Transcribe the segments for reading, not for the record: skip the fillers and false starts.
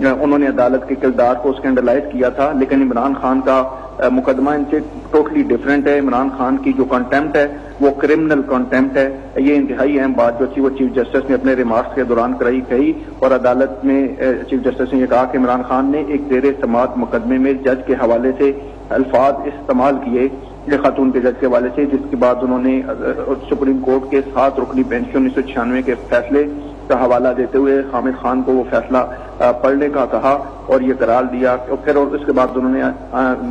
انہوں نے عدالت کے کردار کو اسکینڈلائز کیا تھا، لیکن عمران خان کا مقدمہ ان سے ٹوٹلی ڈفرینٹ ہے۔ عمران خان کی جو کنٹمپٹ ہے وہ کرمنل کنٹمپٹ ہے۔ یہ انتہائی اہم بات جو تھی وہ چیف جسٹس نے اپنے ریمارکس کے دوران کہی، اور عدالت میں چیف جسٹس نے یہ کہا کہ عمران خان نے ایک زیر سماعت مقدمے میں جج کے حوالے سے الفاظ استعمال کیے خاتون کے جج کے حوالے سے، جس کے بعد انہوں نے سپریم کورٹ کے 7 رکنی بینچ کے 1996 کے فیصلے کا حوالہ دیتے ہوئے حامد خان کو وہ فیصلہ پڑھنے کا کہا اور یہ قرار دیا۔ پھر اس کے بعد انہوں نے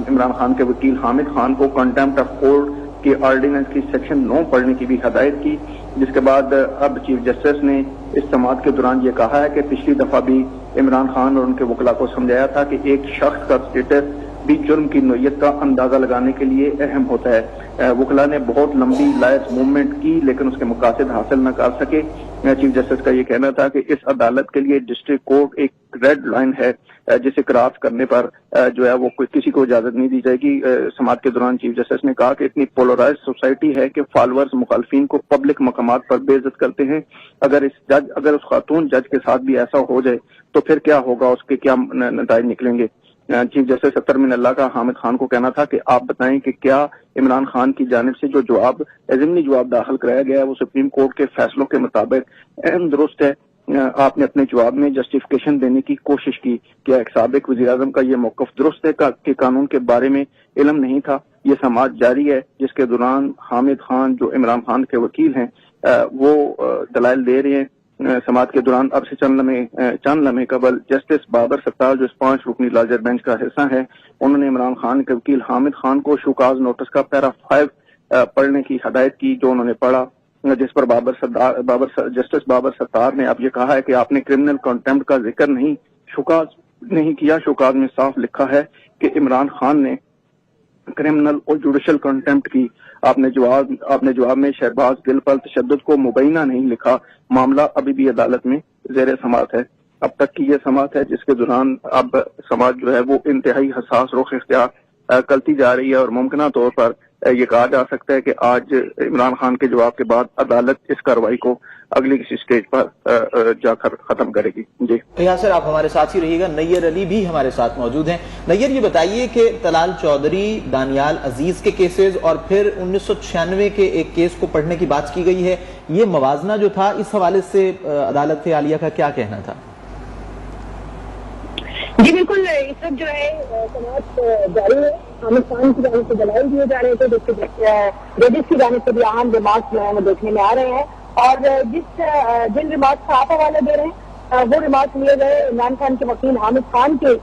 عمران خان کے وکیل حامد خان کو کنٹمپٹ آف کورٹ کی آرڈیننس کی سیکشن 9 پڑھنے کی بھی ہدایت کی، جس کے بعد اب چیف جسٹس نے اس سماعت کے دوران یہ کہا ہے کہ پچھلی دفعہ بھی عمران خان اور ان کے وکلاء کو سمجھایا تھا کہ ایک شخص کا اسٹیٹس بھی جرم کی نوعیت کا اندازہ لگانے کے لیے اہم ہوتا ہے۔ وکلاء نے بہت لمبی لائرس موومنٹ کی لیکن اس کے مقاصد حاصل نہ کر سکے۔ چیف جسٹس کا یہ کہنا تھا کہ اس عدالت کے لیے ڈسٹرکٹ کورٹ ایک ریڈ لائن ہے جسے کراس کرنے پر جو ہے وہ کسی کو اجازت نہیں دی جائے گی۔ سماعت کے دوران چیف جسٹس نے کہا کہ اتنی پولرائز سوسائٹی ہے کہ فالوورز مخالفین کو پبلک مقامات پر بے عزت کرتے ہیں۔ اگر اس خاتون جج کے ساتھ بھی ایسا ہو جائے تو پھر کیا ہوگا، اس کے کیا نتائج نکلیں گے۔ چیف جسٹس اطہر من اللہ کا حامد خان کو کہنا تھا کہ آپ بتائیں کہ کیا عمران خان کی جانب سے جو ضمنی جواب داخل کرایا گیا ہے وہ سپریم کورٹ کے فیصلوں کے مطابق درست ہے؟ آپ نے اپنے جواب میں جسٹیفیکیشن دینے کی کوشش کی۔ کیا ایک سابق وزیراعظم کا یہ موقف درست ہے کہ قانون کے بارے میں علم نہیں تھا؟ یہ سماعت جاری ہے جس کے دوران حامد خان جو عمران خان کے وکیل ہیں وہ دلائل دے رہے ہیں۔ سماعت کے دوران اب سے چند لمحے قبل جسٹس بابر ستار جو اس 5 رکنی لارجر بینچ کا حصہ ہے، انہوں نے عمران خان کے وکیل حامد خان کو شوکاز نوٹس کا پیرا 5 پڑھنے کی ہدایت کی، جو انہوں نے پڑھا، جس پر جسٹس بابر ستار نے اب یہ کہا ہے کہ آپ نے کرمنل کنٹمپٹ کا ذکر شوکاز نہیں کیا۔ شوکاز میں صاف لکھا ہے کہ عمران خان نے کرمنل اور جوڈیشل کنٹمپٹ کی۔ آپ نے جواب میں شہباز گل پر تشدد کو مبینہ نہیں لکھا۔ معاملہ ابھی بھی عدالت میں زیر سماعت ہے۔ اب تک کی یہ سماعت ہے جس کے دوران اب سماعت جو ہے وہ انتہائی حساس رخ اختیار کرتی جا رہی ہے، اور ممکنہ طور پر یہ کہا جا سکتا ہے کہ آج عمران خان کے جواب کے بعد عدالت اس کارروائی کو اگلی کسی سٹیج پر جا کر ختم کرے گی۔ جی یاسر، آپ ہمارے ساتھ ہی رہیے گا۔ نیر علی بھی ہمارے ساتھ موجود ہیں۔ نیر، یہ بتائیے کہ طلال چودھری، دانیال عزیز کے کیسز اور پھر 1996 کے ایک کیس کو پڑھنے کی بات کی گئی ہے، یہ موازنہ جو تھا اس حوالے سے عدالت عالیہ کا کیا کہنا تھا؟ جی بالکل، اس وقت جو ہے سماعت جاری ہے۔ حامد خان کی جانب سے دلائل دیے جا رہے تھے، ججز کی جانب سے بھی اہم ریمارکس جو ہے وہ دیکھنے میں آ رہے ہیں، اور جن ریمارکس کا آپ حوالہ دے رہے ہیں وہ ریمارکس لیے گئے عمران خان کے وکیل حامد خان کے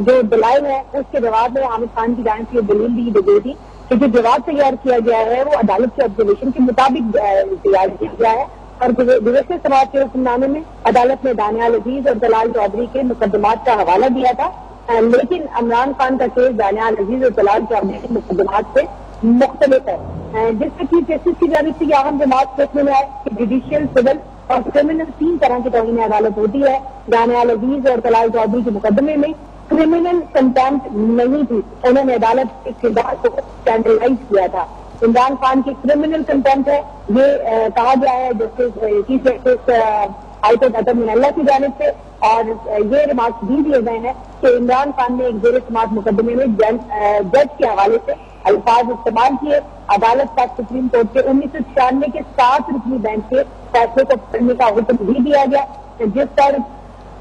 جو دلائل ہیں اس کے جواب میں حامد خان کی جانب سے یہ دلیل بھی دی گئی تھی کہ جو جواب تیار کیا گیا ہے وہ عدالت کے آبزرویشن کے مطابق تیار کیا گیا ہے، اور گزشتہ سماعت کے حکم نامے میں عدالت نے دانیال عزیز اور طلال چودھری کے مقدمات کا حوالہ دیا تھا، لیکن عمران خان کا کیس دانیال عزیز اور طلال چودھری کے مقدمات سے مختلف ہے، جس سے چیف جسٹس کی جانب سے یہ اہم ریمارک دیکھنے میں آئے کہ جوڈیشل، سول اور کرمنل 3 طرح کی توہین عدالت ہوتی ہے۔ دانیال عزیز اور طلال چودھری کے مقدمے میں کرمنل کنٹمپٹ نہیں تھی، انہوں نے عدالت کے کردار کو اسکینڈلائز کیا تھا۔ عمران خان کی کرمنل کنٹمپٹ ہے، یہ کہا گیا ہے justice chief justice high court Athar Minallah کی جانب سے، اور یہ ریمارکس بھی دیے گئے ہیں کہ عمران خان نے ایک زیر سماعت مقدمے میں جج کے حوالے سے الفاظ استعمال کیے۔ عدالت کا سپریم کورٹ کے 1996 کے 7 رکنی بینچ کے فیصلے کو پڑھنے کا حکم بھی دیا گیا، جس پر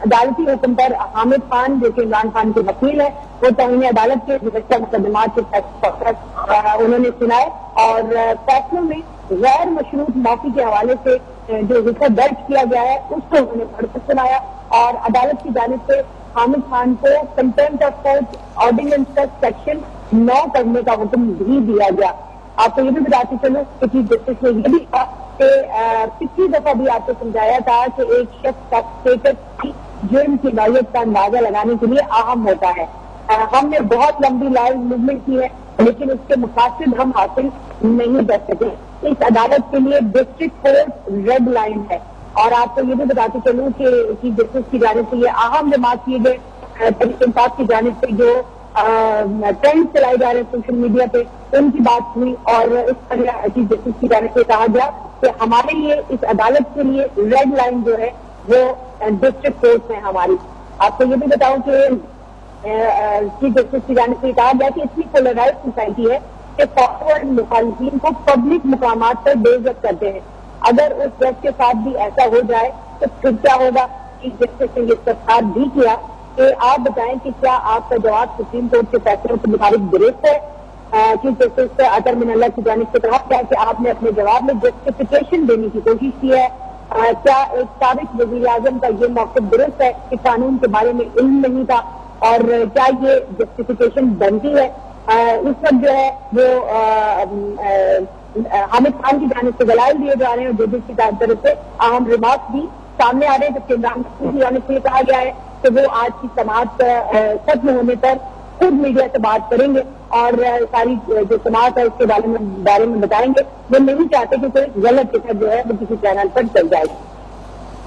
عدالتی حکم پر حامد خان جو کہ عمران خان کے وکیل ہیں وہ توہین عدالت کے گزشتہ مقدمات کے انہوں نے سنائے، اور فیصلوں میں غیر مشروط معافی کے حوالے سے جو حصہ درج کیا گیا ہے اس کو انہوں نے پڑھ کر سنایا، اور عدالت کی جانب سے حامد خان کو کنٹمپٹ آف کورٹ آرڈیننس کا سیکشن 9 کرنے کا حکم بھی دیا گیا۔ آپ کو یہ بھی بتاتے چلو کہ چیف جسٹس نے یہ بھی کہا کہ پچھلی دفعہ بھی آپ کو سمجھایا تھا کہ ایک شخص کا اسٹیٹس جرم کی نوعیت کا اندازہ لگانے کے لیے اہم ہوتا ہے۔ ہم نے بہت لمبی لائن موومنٹ کی ہے لیکن اس کے مقاصد ہم حاصل نہیں کر سکے۔ اس عدالت کے لیے ڈسٹرکٹ کورٹ ریڈ لائن ہے، اور آپ کو یہ بھی بتاتے چلوں کہ چیف جسٹس کی جانب سے یہ اہم ریمارک کیے گئے، تحریک انصاف کی جانب سے جو ٹرینڈ چلائے جا رہے ہیں سوشل میڈیا پہ ان کی بات ہوئی، اور اس پر چیف جسٹس کی جانب سے کہا گیا کہ ہمارے لیے اس عدالت کے لیے ریڈ لائن جو ہے وہ ڈسٹرکٹ کورٹ ہے ہماری، آپ کو یہ بھی بتاؤں کہ چیف جسٹس کی جانب سے کہا گیا کہ اتنی پولرائز سوسائٹی ہے کہ فارورڈ مخالفین کو پبلک مقامات پر بے عزت کرتے ہیں. اگر اس جج کے ساتھ بھی ایسا ہو جائے تو پھر کیا ہوگا؟ چیف جسٹس نے یہ استفسار بھی کیا کہ آپ بتائیں کہ کیا آپ کا جواب سپریم کورٹ کے فیصلوں کے مطابق درست ہے. چیف جسٹس اطہر من اللہ کی جانب سے کہا گیا کہ آپ نے اپنے جواب میں جسٹیفیکیشن دینے کی کوشش کی ہے. کیا ایک سابق وزیر اعظم کا یہ موقف درست ہے کہ قانون کے بارے میں علم نہیں تھا، اور کیا یہ جسٹیفیکیشن بنتی ہے؟ اس وقت جو ہے وہ حامد خان کی جانب سے دلائل دیے جا رہے ہیں اور ججز کی طرف سے اہم ریمارکس بھی سامنے آ رہے ہیں، جبکہ عمران خان کی جانب سے یہ کہا گیا ہے کہ وہ آج کی سماعت ختم ہونے پر خود میڈیا سے بات کریں گے اور ساری جو سماعت ہے اس کے بارے میں بتائیں گے. وہ نہیں چاہتے کہ کوئی غلط فکر جو ہے وہ کسی چینل پر چل جائے.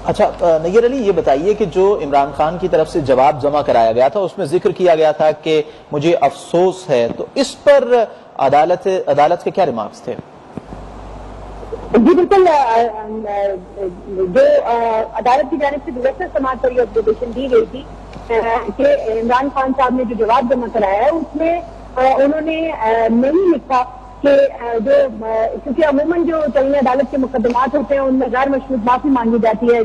اچھا نیر علی، یہ بتائیے کہ جو عمران خان کی طرف سے جواب جمع کرایا گیا تھا اس میں ذکر کیا گیا تھا کہ مجھے افسوس ہے، تو اس پر عدالت کے کیا ریمارکس تھے؟ جی بالکل، جو عدالت کی جانب سے گزشتہ سماعت پر یہ آبزرویشن دی گئی تھی کہ عمران خان صاحب نے جو جواب جمع کرایا ہے اس میں انہوں نے نہیں لکھا کہ جو کیونکہ عموماً جو توہین عدالت کے مقدمات ہوتے ہیں ان میں غیر مشروط معافی مانگی جاتی ہے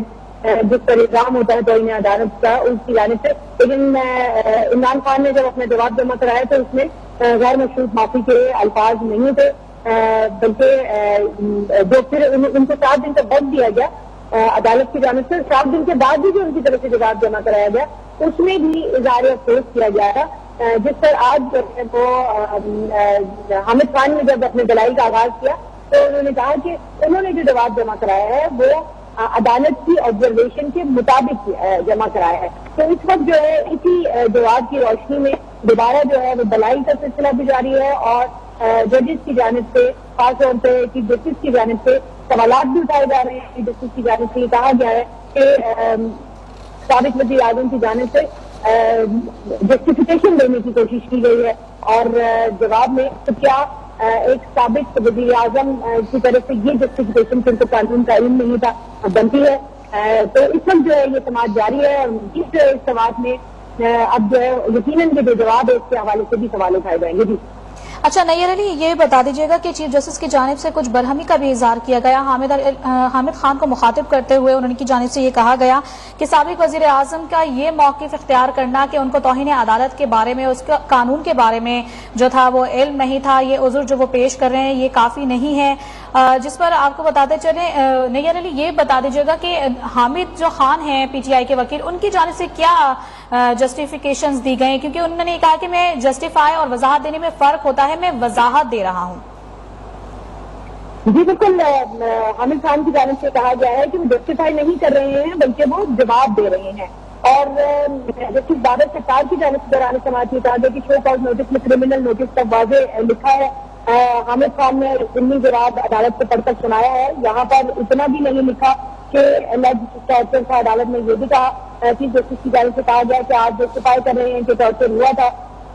جس پر الزام ہوتا ہے توہین عدالت کا اس کی جانب سے، لیکن عمران خان نے جب اپنا جواب جمع کرایا تو اس میں غیر مشروط معافی کے الفاظ نہیں تھے، بلکہ جو پھر ان کو 7 دن کا وقت دیا گیا عدالت کی جانب سے، 7 دن کے بعد بھی جو ان کی طرف سے جواب جمع کرایا گیا اس میں بھی اظہار افسوس کیا گیا تھا، جس پر آج وہ حامد خان نے جب اپنے دلائل کا آغاز کیا تو انہوں نے کہا کہ انہوں نے جو جواب جمع کرایا ہے وہ عدالت کی آبزرویشن کے مطابق جمع کرایا ہے. تو اس وقت جو ہے اسی جواب کی روشنی میں دوبارہ جو ہے وہ دلائل کا سلسلہ بھی جاری ہے اور ججز کی جانب سے خاص طور پہ چیف جسٹس کی جانب سے سوالات بھی اٹھائے جا رہے ہیں. چیف جسٹس کی جانب سے یہ کہا گیا ہے کہ سابق وزیر اعظم کی جانب سے جسٹیفیکیشن دینے کی کوشش کی گئی ہے اور جواب میں تو کیا ایک سابق وزیر اعظم کی طرف سے یہ جسٹیفیکیشن پھر تو قانون کا علم نہیں تھا بنتی ہے. تو اس وقت جو ہے یہ سماعت جاری ہے اور اس سماعت میں اب جو ہے یقیناً جو جواب ہے اس کے حوالے سے بھی سوال اٹھائے جائیں گے. جی اچھا نیر علی، یہ بتا دیجیے گا کہ چیف جسٹس کی جانب سے کچھ برہمی کا بھی اظہار کیا گیا. حامد خان کو مخاطب کرتے ہوئے انہوں کی جانب سے یہ کہا گیا کہ سابق وزیر اعظم کا یہ موقف اختیار کرنا کہ ان کو توہین عدالت کے بارے میں، اس کا قانون کے بارے میں جو تھا وہ علم نہیں تھا، یہ عذر جو وہ پیش کر رہے ہیں یہ کافی نہیں ہے. جس پر آپ کو بتاتے چلیں نیر علی، یہ بتا دیجیے گا کہ حامد جو خان ہیں پی ٹی آئی کے وکیل، ان کی جانب سے کیا جسٹیفیکیشنز دی گئے؟ کیونکہ انہوں نے کہا کہ میں جسٹیفائی اور وضاحت دینے میں فرق ہوتا ہے، میں وضاحت دے رہا ہوں. جی بالکل، حامد خان کی جانب سے کہا گیا ہے کہ وہ جسٹیفائی نہیں کر رہے ہیں بلکہ وہ جواب دے رہے ہیں. اور جسٹس بابر ستار کی جانب سے دوران سماعت یہ کہا گیا کہ شو کاز نوٹس میں کرمنل نوٹس کا واضح لکھا ہے. حامد خان نے ضمنی جواب عدالت کو پڑھ کر سنایا ہے. یہاں پر اتنا بھی نہیں لکھا کہ ٹارچر کا عدالت نے یہ بھی کہا. چیف جسٹس کی جانب سے کہا گیا کہ آپ جسٹیفائی کر رہے ہیں کہ ٹارچر ہوا تھا.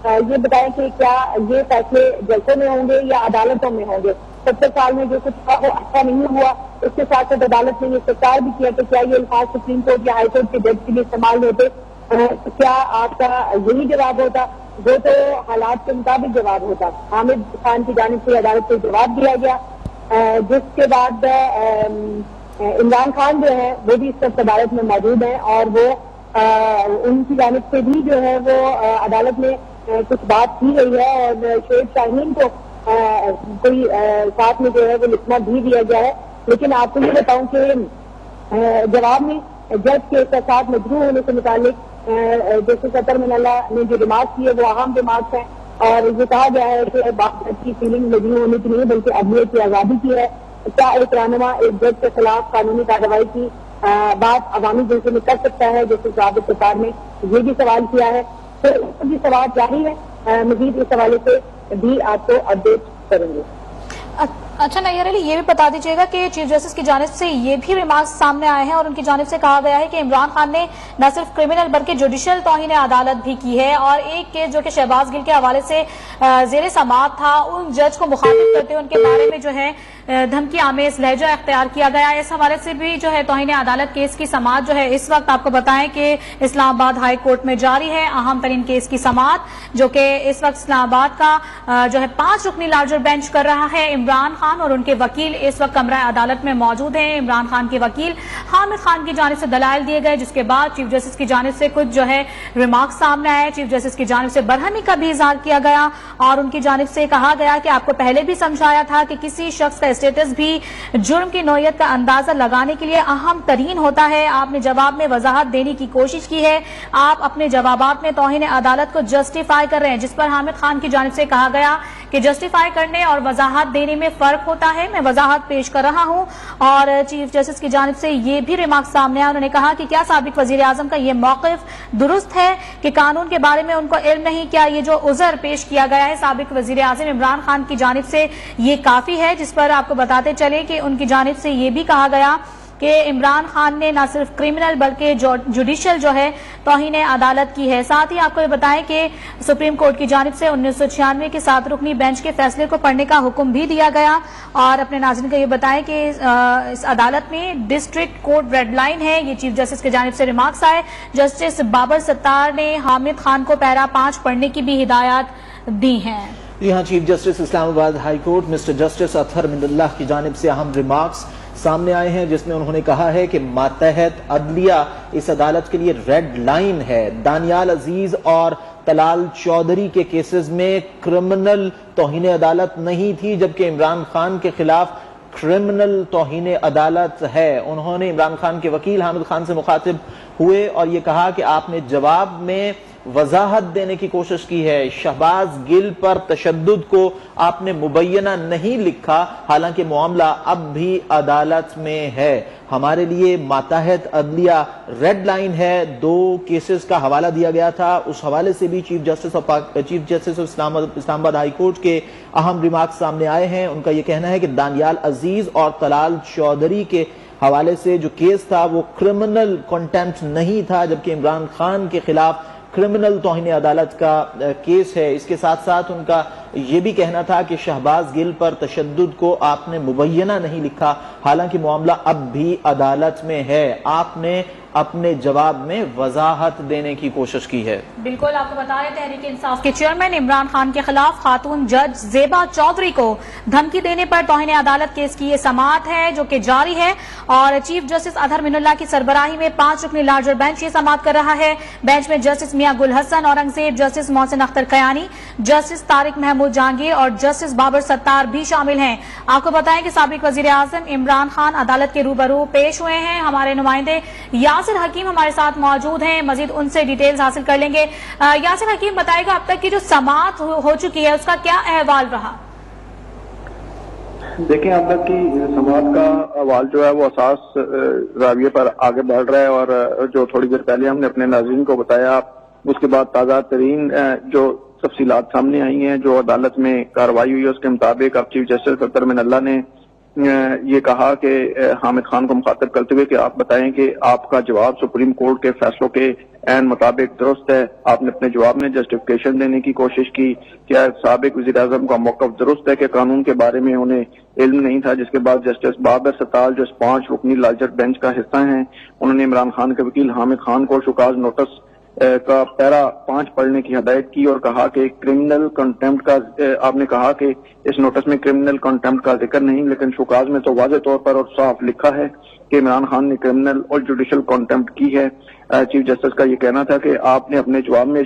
یہ بتائیں کہ کیا یہ فیصلے جلسوں میں ہوں گے یا عدالتوں میں ہوں گے؟ 70 سال میں جو کچھ تھا وہ اچھا نہیں ہوا. اس کے ساتھ ساتھ عدالت نے یہ استفسار بھی کیا کہ کیا یہ الفاظ سپریم کورٹ یا ہائی کورٹ کے جج کے لیے استعمال ہوتے؟ کیا آپ کا یہی جواب ہوتا؟ وہ تو حالات کے مطابق جواب ہوتا. حامد خان کی جانب سے عدالت کو جواب دیا گیا، جس کے بعد عمران خان جو ہے وہ بھی اس وقت عدالت میں موجود ہیں اور وہ ان کی جانب سے بھی جو ہے وہ عدالت میں کچھ بات کی گئی ہے اور شعیب شاہین کو کوئی ساتھ میں جو ہے وہ لکھنا بھی دیا گیا ہے. لیکن آپ کو یہ بتاؤں کہ جواب میں جج کے ساتھ مجروح ہونے سے متعلق جسٹس اطہر من اللہ نے جو ریمارکس کیے وہ اہم ریمارکس ہیں اور یہ کہا گیا ہے کہ بات کی فیلنگ مجروح ہونے کی نہیں بلکہ عدلیت کی آزادی کی ہے. کیا ایک رہنما ایک جج کے خلاف قانونی کارروائی کی بات عوامی جلسے میں کر سکتا ہے؟ جیسے ضابط ستار نے یہ بھی سوال کیا ہے. تو اس بھی سوال جاری ہے، مزید اس حوالے سے بھی آپ کو اپڈیٹ کریں گے. اچھا نیر علی، یہ بھی بتا دیجیے گا کہ چیف جسٹس کی جانب سے یہ بھی ریمارکس سامنے آئے ہیں اور ان کی جانب سے کہا گیا ہے کہ عمران خان نے نہ صرف کرمنل بلکہ جوڈیشل توہین عدالت بھی کی ہے، اور ایک کیس جو کہ شہباز گل کے حوالے سے زیر سماعت تھا، ان جج کو مخاطب کرتے ہوئے ان کے بارے میں جو ہے دھمکی آمیز لہجہ اختیار کیا گیا۔ اس حوالے سے بھی جو ہے توہین عدالت کیس کی سماعت جو ہے اس وقت آپ کو بتائیں کہ اسلام آباد ہائی کورٹ میں جاری ہے۔ اہم ترین کیس کی سماعت جو کہ اس وقت اسلام آباد کا جو ہے 5 رکنی لارجر بینچ کر رہا ہے۔ عمران خان اور ان کے وکیل اس وقت کمرہ عدالت میں موجود ہیں۔ عمران خان کے وکیل حامد خان کی جانب سے دلائل دیے گئے، جس کے بعد چیف جسٹس کی جانب سے کچھ جو ہے ریمارکس سامنے آئے۔ چیف جسٹس کی جانب سے برہمی کا بھی اظہار کیا گیا اور ان کی جانب سے کہا گیا کہ آپ کو پہلے بھی سمجھایا تھا کہ کسی شخص کا اسٹیٹس بھی جرم کی نوعیت کا اندازہ لگانے کے لیے اہم ترین ہوتا ہے۔ آپ نے جواب میں وضاحت دینے کی کوشش کی ہے، آپ اپنے جوابات میں توہین عدالت کو جسٹیفائی کر رہے ہیں، جس پر حامد خان کی جانب سے کہا گیا کہ جسٹیفائی کرنے اور وضاحت دینے میں فرق ہوتا ہے، میں وضاحت پیش کر رہا ہوں۔ اور چیف جسٹس کی جانب سے یہ بھی ریمارک سامنے آیا، انہوں نے کہا کہ کیا سابق وزیر اعظم کا یہ موقف درست ہے کہ قانون کے بارے میں ان کو علم نہیں؟ کیا یہ جو عذر پیش کیا گیا ہے سابق وزیر اعظم عمران خان کی جانب سے یہ کافی ہے؟ جس پر آپ کو بتاتے چلے کہ ان کی جانب سے یہ بھی کہا گیا کہ عمران خان نے نہ صرف کرمنل بلکہ جوڈیشل جو ہے توہین عدالت کی ہے۔ ساتھ ہی آپ کو یہ بتائیں کہ سپریم کورٹ کی جانب سے 1996 کے 7 رکنی بینچ کے فیصلے کو پڑھنے کا حکم بھی دیا گیا، اور اپنے ناظرین کو یہ بتائیں کہ اس عدالت میں ڈسٹرکٹ کورٹ ریڈ لائن ہے۔ یہ چیف جسٹس کی جانب سے ریمارکس آئے۔ جسٹس بابر ستار نے حامد خان کو پیرا 5 پڑھنے کی بھی ہدایات دی ہیں۔ جی ہاں، چیف جسٹس اسلام آباد ہائی کورٹ مسٹر جسٹس اطہر من اللہ کی جانب سے اہم ریمارکس سامنے آئے ہیں، جس میں انہوں نے کہا ہے کہ ماتحت عدلیہ اس عدالت کے لیے ریڈ لائن ہے۔ دانیال عزیز اور طلال چودھری کے کیسز میں کرمنل توہین عدالت نہیں تھی، جبکہ عمران خان کے خلاف کرمنل توہین عدالت ہے۔ انہوں نے عمران خان کے وکیل حامد خان سے مخاطب ہوئے اور یہ کہا کہ آپ نے جواب میں وضاحت دینے کی کوشش کی ہے، شہباز گل پر تشدد کو آپ نے مبینہ نہیں لکھا، حالانکہ معاملہ اب بھی عدالت میں ہے۔ ہمارے لیے ماتحت عدلیہ ریڈ لائن ہے۔ 2 کیسز کا حوالہ دیا گیا تھا، اس حوالے سے بھی چیف جسٹس اسلام آباد ہائی کورٹ کے اہم ریمارکس سامنے آئے ہیں۔ ان کا یہ کہنا ہے کہ دانیال عزیز اور طلال چودھری کے حوالے سے جو کیس تھا وہ کرمنل کنٹیمپٹ نہیں تھا، جبکہ عمران خان کے خلاف کرمنل توہین عدالت کا کیس ہے۔ اس کے ساتھ ساتھ ان کا یہ بھی کہنا تھا کہ شہباز گل پر تشدد کو آپ نے مبینہ نہیں لکھا، حالانکہ معاملہ اب بھی عدالت میں ہے، آپ نے اپنے جواب میں وضاحت دینے کی کوشش کی ہے۔ بالکل، آپ کو بتا رہے تحریک انصاف کے چیئرمین عمران خان کے خلاف خاتون جج زیبا چودھری کو دھمکی دینے پر توہین عدالت کیس کی یہ سماعت ہے جو کہ جاری ہے، اور چیف جسٹس اطہر من اللہ کی سربراہی میں 5 رکنی لارجر بینچ یہ سماعت کر رہا ہے۔ بینچ میں جسٹس میاں گل حسن اورنگزیب، جسٹس محسن اختر قیانی، جسٹس طارق محمود جہانگیر اور جسٹس بابر ستار بھی شامل ہیں۔ آپ کو بتائیں کہ سابق وزیر اعظم عمران خان عدالت کے روبرو پیش ہوئے ہیں۔ ہمارے نمائندے یاسر حکیم ہمارے ساتھ موجود ہیں، مزید ان سے ڈیٹیلز حاصل کر لیں گے۔ یاسر حکیم، بتائے گا اب تک کی جو سماعت ہو چکی ہے اس کا کیا احوال رہا؟ دیکھیں، اب تک کی سماعت کا احوال جو ہے وہ اساس راویے پر آگے بڑھ رہا ہے، اور جو تھوڑی دیر پہلے ہم نے اپنے ناظرین کو بتایا، اس کے بعد تازہ ترین جو تفصیلات سامنے آئی ہیں، جو عدالت میں کارروائی ہوئی ہے، اس کے مطابق اب چیف جسٹس اطہر من اللہ نے یہ کہا کہ حامد خان کو مخاطب کرتے ہوئے کہ آپ بتائیں کہ آپ کا جواب سپریم کورٹ کے فیصلوں کے عین مطابق درست ہے۔ آپ نے اپنے جواب میں جسٹیفیکیشن دینے کی کوشش کی، کیا سابق وزیر اعظم کا موقف درست ہے کہ قانون کے بارے میں انہیں علم نہیں تھا، جس کے بعد جسٹس بابر ستار جو اس 5 رکنی لارجر بینچ کا حصہ ہیں، انہوں نے عمران خان کے وکیل حامد خان کو شوکاز نوٹس کا پیرا 5 پڑھنے کی ہدایت کی اور کہا کہ کرمنل کنٹیمپٹ کا، آپ نے کہا کہ اس نوٹس میں کرمنل کنٹیمپٹ کا ذکر نہیں، لیکن شوکاز میں تو واضح طور پر اور صاف لکھا ہے کہ عمران خان نے کرمنل اور جوڈیشل کنٹیمپٹ کی ہے۔ چیف جسٹس کا یہ کہنا تھا کہ آپ نے اپنے جواب میں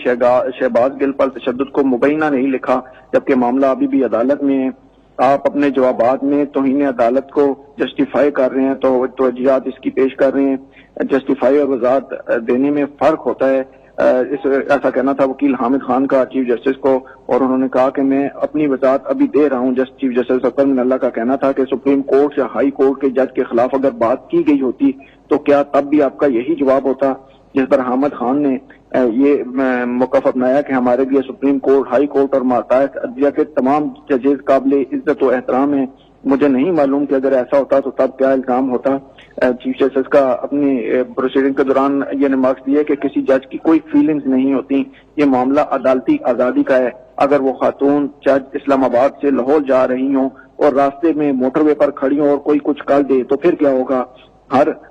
شہباز گل پر تشدد کو مبینہ نہیں لکھا، جبکہ معاملہ ابھی بھی عدالت میں ہے۔ آپ اپنے جوابات میں توہین عدالت کو جسٹیفائی کر رہے ہیں، تو توجیہات اس کی پیش کر رہے ہیں۔ جسٹیفائی اور وضاحت دینے میں فرق ہوتا ہے، ایسا کہنا تھا وکیل حامد خان کا چیف جسٹس کو، اور انہوں نے کہا کہ میں اپنی وضاحت ابھی دے رہا ہوں۔ چیف جسٹس اطہر من اللہ کا کہنا تھا کہ سپریم کورٹ یا ہائی کورٹ کے جج کے خلاف اگر بات کی گئی ہوتی تو کیا تب بھی آپ کا یہی جواب ہوتا، جس پر حامد خان نے یہ موقف اپنایا کہ ہمارے لیے سپریم کورٹ، ہائی کورٹ اور ماتحت عدلیہ کے تمام ججز قابل عزت و احترام ہیں، مجھے نہیں معلوم کہ اگر ایسا ہوتا تو تب کیا الزام ہوتا۔ چیف جسٹس کا اپنی پروسیڈنگ کے دوران یہ ریمارکس دیے کہ کسی جج کی کوئی فیلنگز نہیں ہوتی، یہ معاملہ عدالتی آزادی کا ہے۔ اگر وہ خاتون جج اسلام آباد سے لاہور جا رہی ہوں اور راستے میں موٹر وے پر کھڑی ہوں اور کوئی کچھ کر دے تو پھر کیا ہوگا؟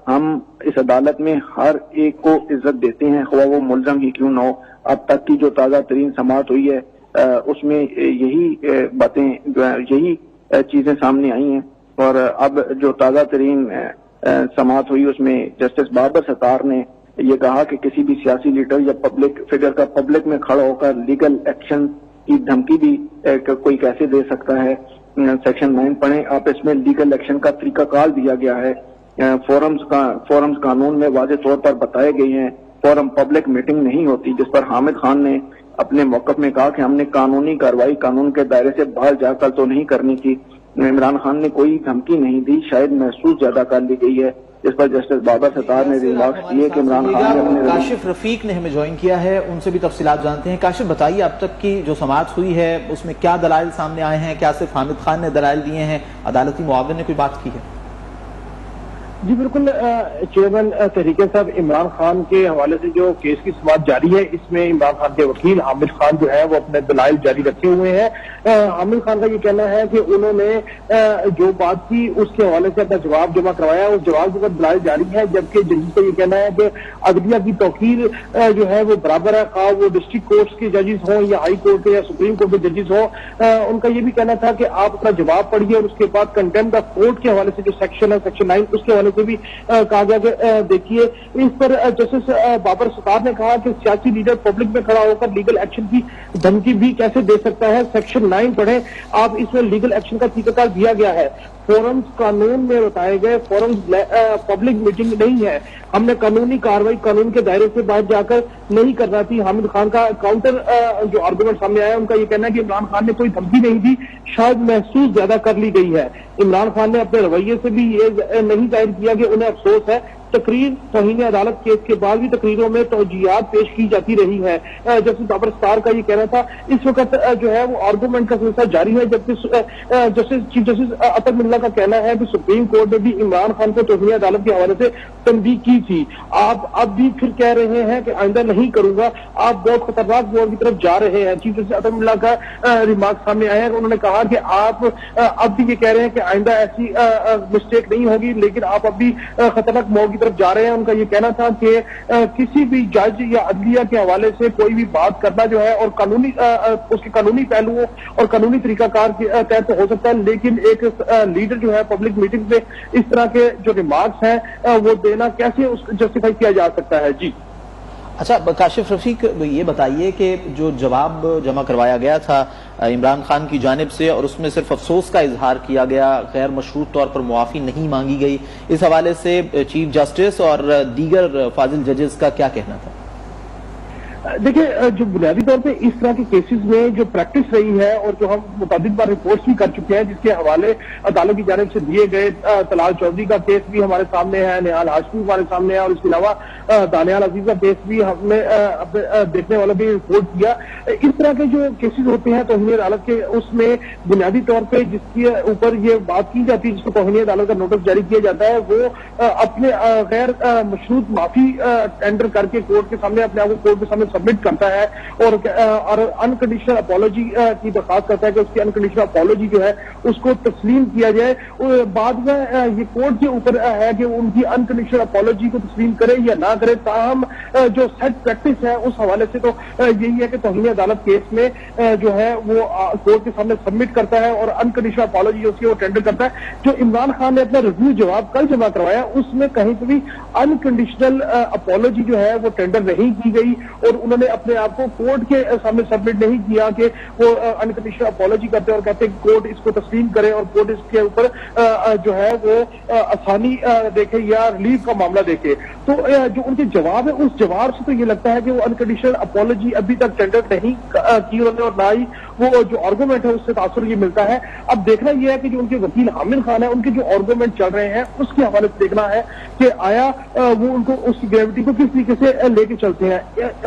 ہم اس عدالت میں ہر ایک کو عزت دیتے ہیں، خواہ وہ ملزم ہی کیوں نہ ہو۔ اب تک کی جو تازہ ترین سماعت ہوئی ہے اس میں یہی باتیں جو ہے، یہی چیزیں سامنے آئی ہیں، اور اب جو تازہ ترین سماعت ہوئی اس میں جسٹس بابر ستار نے یہ کہا کہ کسی بھی سیاسی لیڈر یا پبلک فگر کا پبلک میں کھڑا ہو کر لیگل ایکشن کی دھمکی بھی کوئی کیسے دے سکتا ہے۔ سیکشن 9 پڑھیں آپ، اس میں لیگل ایکشن کا طریقہ کار دیا گیا ہے۔ فورمز قانون میں واضح طور پر بتائے گئے ہیں۔ فورم پبلک میٹنگ نہیں ہوتی، جس پر حامد خان نے اپنے موقف میں کہا کہ ہم نے قانونی کارروائی قانون کے دائرے سے باہر جا کر تو نہیں کرنی تھی۔ عمران خان نے کوئی دھمکی نہیں دی، شاید محسوس زیادہ کر لی گئی ہے، جس پر جسٹس بابر ستار نے ریمارکس دیے کہ عمران خان نے اپنے کاشف رفیق نے ہمیں جوائن کیا ہے، ان سے بھی تفصیلات جانتے ہیں۔ کاشف بتائیے اب تک کی جو سماعت ہوئی ہے اس میں کیا دلائل سامنے آئے ہیں؟ کیا صرف حامد خان نے دلائل دیے ہیں؟ عدالتی معاون نے کوئی بات کی ہے؟ جی بالکل چیئرمین تحریک صاحب، عمران خان کے حوالے سے جو کیس کی سماعت جاری ہے اس میں عمران خان کے وکیل حامد خان جو ہے وہ اپنے دلائل جاری رکھے ہوئے ہیں۔ حامد خان کا یہ کہنا ہے کہ انہوں نے جو بات کی اس کے حوالے سے اپنا جواب جمع کروایا، اس جواب کے بعد دلائل جاری ہے، جبکہ ججز کا یہ کہنا ہے کہ عدلیہ کی توقیر جو ہے وہ برابر ہے، خواہ وہ ڈسٹرکٹ کورٹس کے ججز ہوں یا ہائی کورٹ کے یا سپریم کورٹ کے ججز ہوں۔ ان کا یہ بھی کہنا تھا کہ آپ اپنا جواب پڑھیے اور اس کے بعد کنٹمپٹ آف کورٹ کے حوالے سے جو سیکشن ہے سیکشن 9 اس کے حوالے سے بھی کہا گیا کہ دیکھیے اس پر جسٹس بابر ستار نے کہا کہ سیاسی لیڈر پبلک میں کھڑا ہو کر لیگل ایکشن کی دھمکی بھی کیسے دے سکتا ہے۔ سیکشن 9 پڑھیں آپ، اس میں لیگل ایکشن کا طریقہ کار دیا گیا ہے۔ فورمز قانون میں بتائے گئے، فورمز پبلک میٹنگ نہیں ہے، ہم نے قانونی کارروائی قانون کے دائرے سے باہر جا کر نہیں کرنا تھی۔ حامد خان کا کاؤنٹر جو آرگومنٹ سامنے آیا ان کا یہ کہنا ہے کہ عمران خان نے کوئی دھمکی نہیں دی، شاید محسوس زیادہ کر لی گئی ہے۔ عمران خان نے اپنے رویے سے بھی یہ نہیں ظاہر کیا کہ انہیں افسوس ہے۔ تقریر توہین عدالت کیس کے بعد بھی تقریروں میں توجیہات پیش کی جاتی رہی ہے۔ جسٹس بابر ستار کا یہ کہنا تھا اس وقت جو ہے وہ آرگومنٹ کا سلسلہ جاری ہے، جبکہ چیف جسٹس اطہر من اللہ کا کہنا ہے کہ سپریم کورٹ نے بھی عمران خان کو توہین عدالت کے حوالے سے تنبیہ کی تھی، آپ اب بھی پھر کہہ رہے ہیں کہ آئندہ نہیں کروں گا، آپ بہت خطرناک موڑ کی طرف جا رہے ہیں۔ چیف جسٹس اطہر من اللہ کا ریمارک سامنے آیا ہے، انہوں نے کہا کہ آپ اب بھی یہ کہہ رہے ہیں کہ آئندہ ایسی مسٹیک نہیں ہوگی، لیکن آپ اب بھی خطرناک موڑ کی طرف جا رہے ہیں۔ ان کا یہ کہنا تھا کہ کسی بھی جج یا عدلیہ کے حوالے سے کوئی بھی بات کرنا جو ہے اور قانونی اس کے قانونی پہلوؤں اور قانونی طریقہ کار کے تحت ہو سکتا ہے، لیکن ایک لیڈر جو ہے پبلک میٹنگ میں اس طرح کے جو ریمارکس ہیں وہ دینا کیسے اس کو جسٹیفائی کیا جا سکتا ہے؟ جی اچھا کاشف رفیق، یہ بتائیے کہ جو جواب جمع کروایا گیا تھا عمران خان کی جانب سے اور اس میں صرف افسوس کا اظہار کیا گیا، غیر مشروط طور پر معافی نہیں مانگی گئی، اس حوالے سے چیف جسٹس اور دیگر فاضل ججز کا کیا کہنا تھا؟ دیکھیں، جو بنیادی طور پہ اس طرح کے کیسز میں جو پریکٹس رہی ہے اور جو ہم متعدد بار رپورٹس بھی کر چکے ہیں، جس کے حوالے عدالت کی جانب سے دیے گئے، طلال چودھری کا کیس بھی ہمارے سامنے ہے، نہال ہاشمی ہمارے سامنے ہے، اور اس کے علاوہ دانیال عزیز کا کیس بھی ہم نے دیکھنے والا بھی رپورٹ کیا۔ اس طرح کے جو کیسز ہوتے ہیں توہین عدالت کے، اس میں بنیادی طور پہ جس کے اوپر یہ بات کی جاتی ہے، جس کو توہین عدالت کا نوٹس جاری کیا جاتا ہے، وہ اپنے غیر مشروط معافی ٹینڈر کر کے کورٹ کے سامنے اپنے آپ کو کورٹ کے سامنے سبمٹ کرتا ہے اور انکنڈیشنل اپالوجی کی درخواست کرتا ہے کہ اس کی انکنڈیشنل اپالوجی جو ہے اس کو تسلیم کیا جائے۔ بعد میں یہ کورٹ کے اوپر ہے کہ ان کی انکنڈیشنل اپالوجی کو تسلیم کرے یا نہ کرے، تاہم جو سیٹ پریکٹس ہے اس حوالے سے تو یہی ہے کہ توہین عدالت کیس میں جو ہے وہ کورٹ کے سامنے سبمٹ کرتا ہے اور انکنڈیشنل اپالوجی اس کی وہ ٹینڈر کرتا ہے۔ جو عمران خان نے اپنا ریویو جواب کل جمع کروایا اس میں کہیں پہ بھی انکنڈیشنل اپالوجی جو ہے وہ ٹینڈر نہیں کی گئی، اور انہوں نے اپنے آپ کو کورٹ کے سامنے سبمٹ نہیں کیا کہ وہ انکنڈیشنل اپالوجی کرتے اور کہتے کہ کورٹ اس کو تسلیم کرے اور کورٹ اس کے اوپر جو ہے وہ آسانی دیکھے یا ریلیف کا معاملہ دیکھے۔ تو جو ان کے جواب ہے اس جواب سے تو یہ لگتا ہے کہ وہ انکنڈیشنل اپالوجی ابھی تک ٹینڈر نہیں کی انہوں نے، اور نہ ہی وہ جو آرگومنٹ ہے اس سے تاثر یہ ملتا ہے۔ اب دیکھنا یہ ہے کہ جو ان کے وکیل حامد خان ہے ان کے جو آرگومنٹ چل رہے ہیں اس کے حوالے سے دیکھنا ہے کہ آیا وہ ان کو اس کی گریوٹی کو کس طریقے سے لے کے چلتے ہیں۔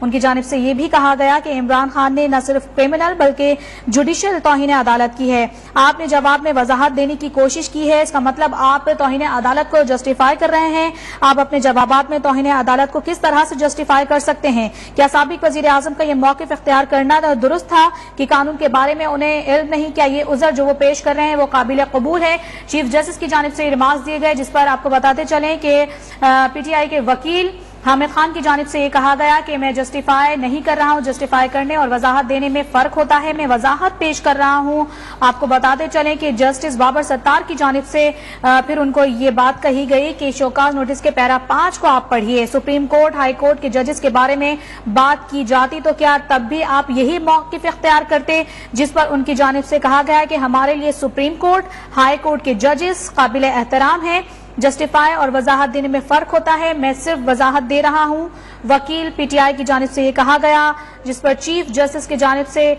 ان کی جانب سے یہ بھی کہا گیا کہ عمران خان نے نہ صرف کرمنل بلکہ جوڈیشل توہین عدالت کی ہے۔ آپ نے جواب میں وضاحت دینے کی کوشش کی ہے، اس کا مطلب آپ توہین عدالت کو جسٹیفائی کر رہے ہیں۔ آپ اپنے جوابات میں توہین عدالت کو کس طرح سے جسٹیفائی کر سکتے ہیں؟ کیا سابق وزیر اعظم کا یہ موقف اختیار کرنا درست تھا کہ قانون کے بارے میں انہیں علم نہیں؟ کیا یہ عذر جو وہ پیش کر رہے ہیں وہ قابل قبول ہے؟ چیف جسٹس کی جانب سے ریمارکس دیے گئے، جس پر آپ کو بتاتے چلیں کہ پی ٹی آئی کے وکیل حامد خان کی جانب سے یہ کہا گیا کہ میں جسٹیفائی نہیں کر رہا ہوں، جسٹیفائی کرنے اور وضاحت دینے میں فرق ہوتا ہے، میں وضاحت پیش کر رہا ہوں۔ آپ کو بتاتے چلیں کہ جسٹس بابر ستار کی جانب سے پھر ان کو یہ بات کہی گئی کہ شوکاز نوٹس کے پیرا 5 کو آپ پڑھیے، سپریم کورٹ ہائی کورٹ کے ججز کے بارے میں بات کی جاتی تو کیا تب بھی آپ یہی موقف اختیار کرتے؟ جس پر ان کی جانب سے کہا گیا کہ ہمارے لیے سپریم کورٹ ہائی کورٹ کے ججز قابل احترام ہیں، جسٹیفائی اور وضاحت دینے میں فرق ہوتا ہے، میں صرف وضاحت دے رہا ہوں۔ وکیل پی ٹی آئی کی جانب سے یہ کہا گیا، جس پر چیف جسٹس کی جانب سے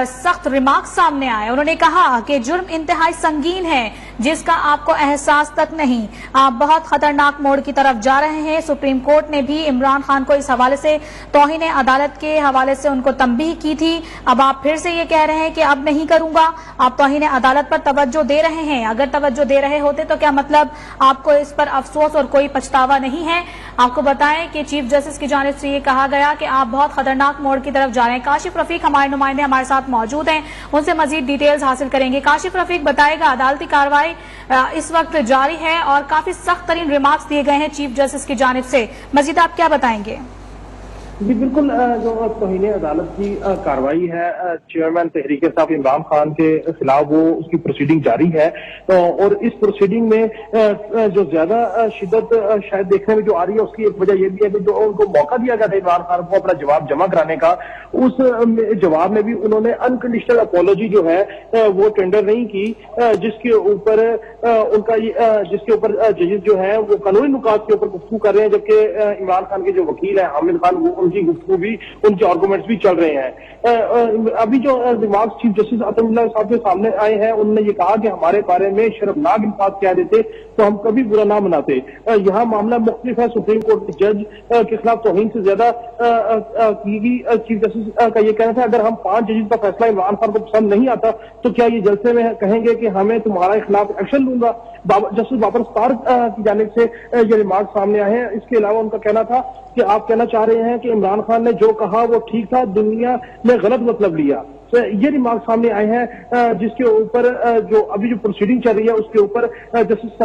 سخت ریمارکس سامنے آئے۔ انہوں نے کہا کہ جرم انتہائی سنگین ہے جس کا آپ کو احساس تک نہیں، آپ بہت خطرناک موڑ کی طرف جا رہے ہیں۔ سپریم کورٹ نے بھی عمران خان کو اس حوالے سے توہین عدالت کے حوالے سے ان کو تنبیہ کی تھی، اب آپ پھر سے یہ کہہ رہے ہیں کہ اب نہیں کروں گا، آپ توہین عدالت پر توجہ دے رہے ہیں۔ اگر توجہ دے رہے ہوتے تو کیا مطلب آپ کو اس پر افسوس اور کوئی پچھتاوا نہیں ہے؟ آپ کو بتائیں کہ چیف جسٹس کی جانب سے یہ کہا گیا کہ آپ بہت خطرناک موڑ کی طرف جا رہے ہیں۔ کاشف رفیق ہمارے نمائندے ہمارے ساتھ موجود ہیں، ان سے مزید ڈیٹیلز حاصل کریں گے۔ کاشف رفیق بتائے گا، عدالتی کارروائی اس وقت جاری ہے اور کافی سخت ترین ریمارکس دیے گئے ہیں چیف جسٹس کی جانب سے، مزید آپ کیا بتائیں گے؟ جی بالکل، جو توہین عدالت کی کارروائی ہے چیئرمین تحریک انصاف عمران خان کے خلاف، وہ اس کی پروسیڈنگ جاری ہے اور اس پروسیڈنگ میں جو زیادہ شدت شاید دیکھنے میں جو آ رہی ہے اس کی ایک وجہ یہ بھی ہے کہ جو ان کو موقع دیا گیا تھا عمران خان کو اپنا جواب جمع کرانے کا، اس جواب میں بھی انہوں نے انکنڈیشنل اپولوجی جو ہے وہ ٹینڈر نہیں کی، جس کے اوپر ان کا جس کے اوپر ججز جو ہے وہ قانونی نکات کے اوپر گفتگو کر رہے ہیں، جبکہ عمران خان کے جو وکیل ہیں حامد خان، وہ ان کی گفتگو بھی، ان کے آرگومنٹس بھی چل رہے ہیں۔ ابھی جو ریمارکس چیف جسٹس عطا اللہ صاحب کے سامنے آئے ہیں، انہوں نے یہ کہا کہ ہمارے بارے میں شرمناک الفاظ کہہ دیتے تو ہم کبھی برا نہ مناتے۔ یہاں معاملہ مختلف ہے، سپریم کورٹ کے جج کے خلاف توہین سے زیادہ کی گئی۔ چیف جسٹس کا یہ کہنا تھا اگر ہم 5 ججز کا فیصلہ عمران خان کو پسند نہیں آتا تو کیا یہ جلسے میں کہیں گے کہ ہمیں تمہارے خلاف ایکشن لوں گا؟ جسٹس بابر ستار کی جانب سے یہ ریمارک سامنے آئے ہیں۔ اس کے علاوہ ان کا کہنا تھا کہ آپ کہنا چاہ رہے ہیں کہ عمران خان نے جو کہا وہ ٹھیک تھا، دنیا نے غلط مطلب لیا۔ یہ ریمارک سامنے آئے ہیں، جس کے اوپر جو ابھی جو پروسیڈنگ چل رہی ہے اس کے اوپر جسٹس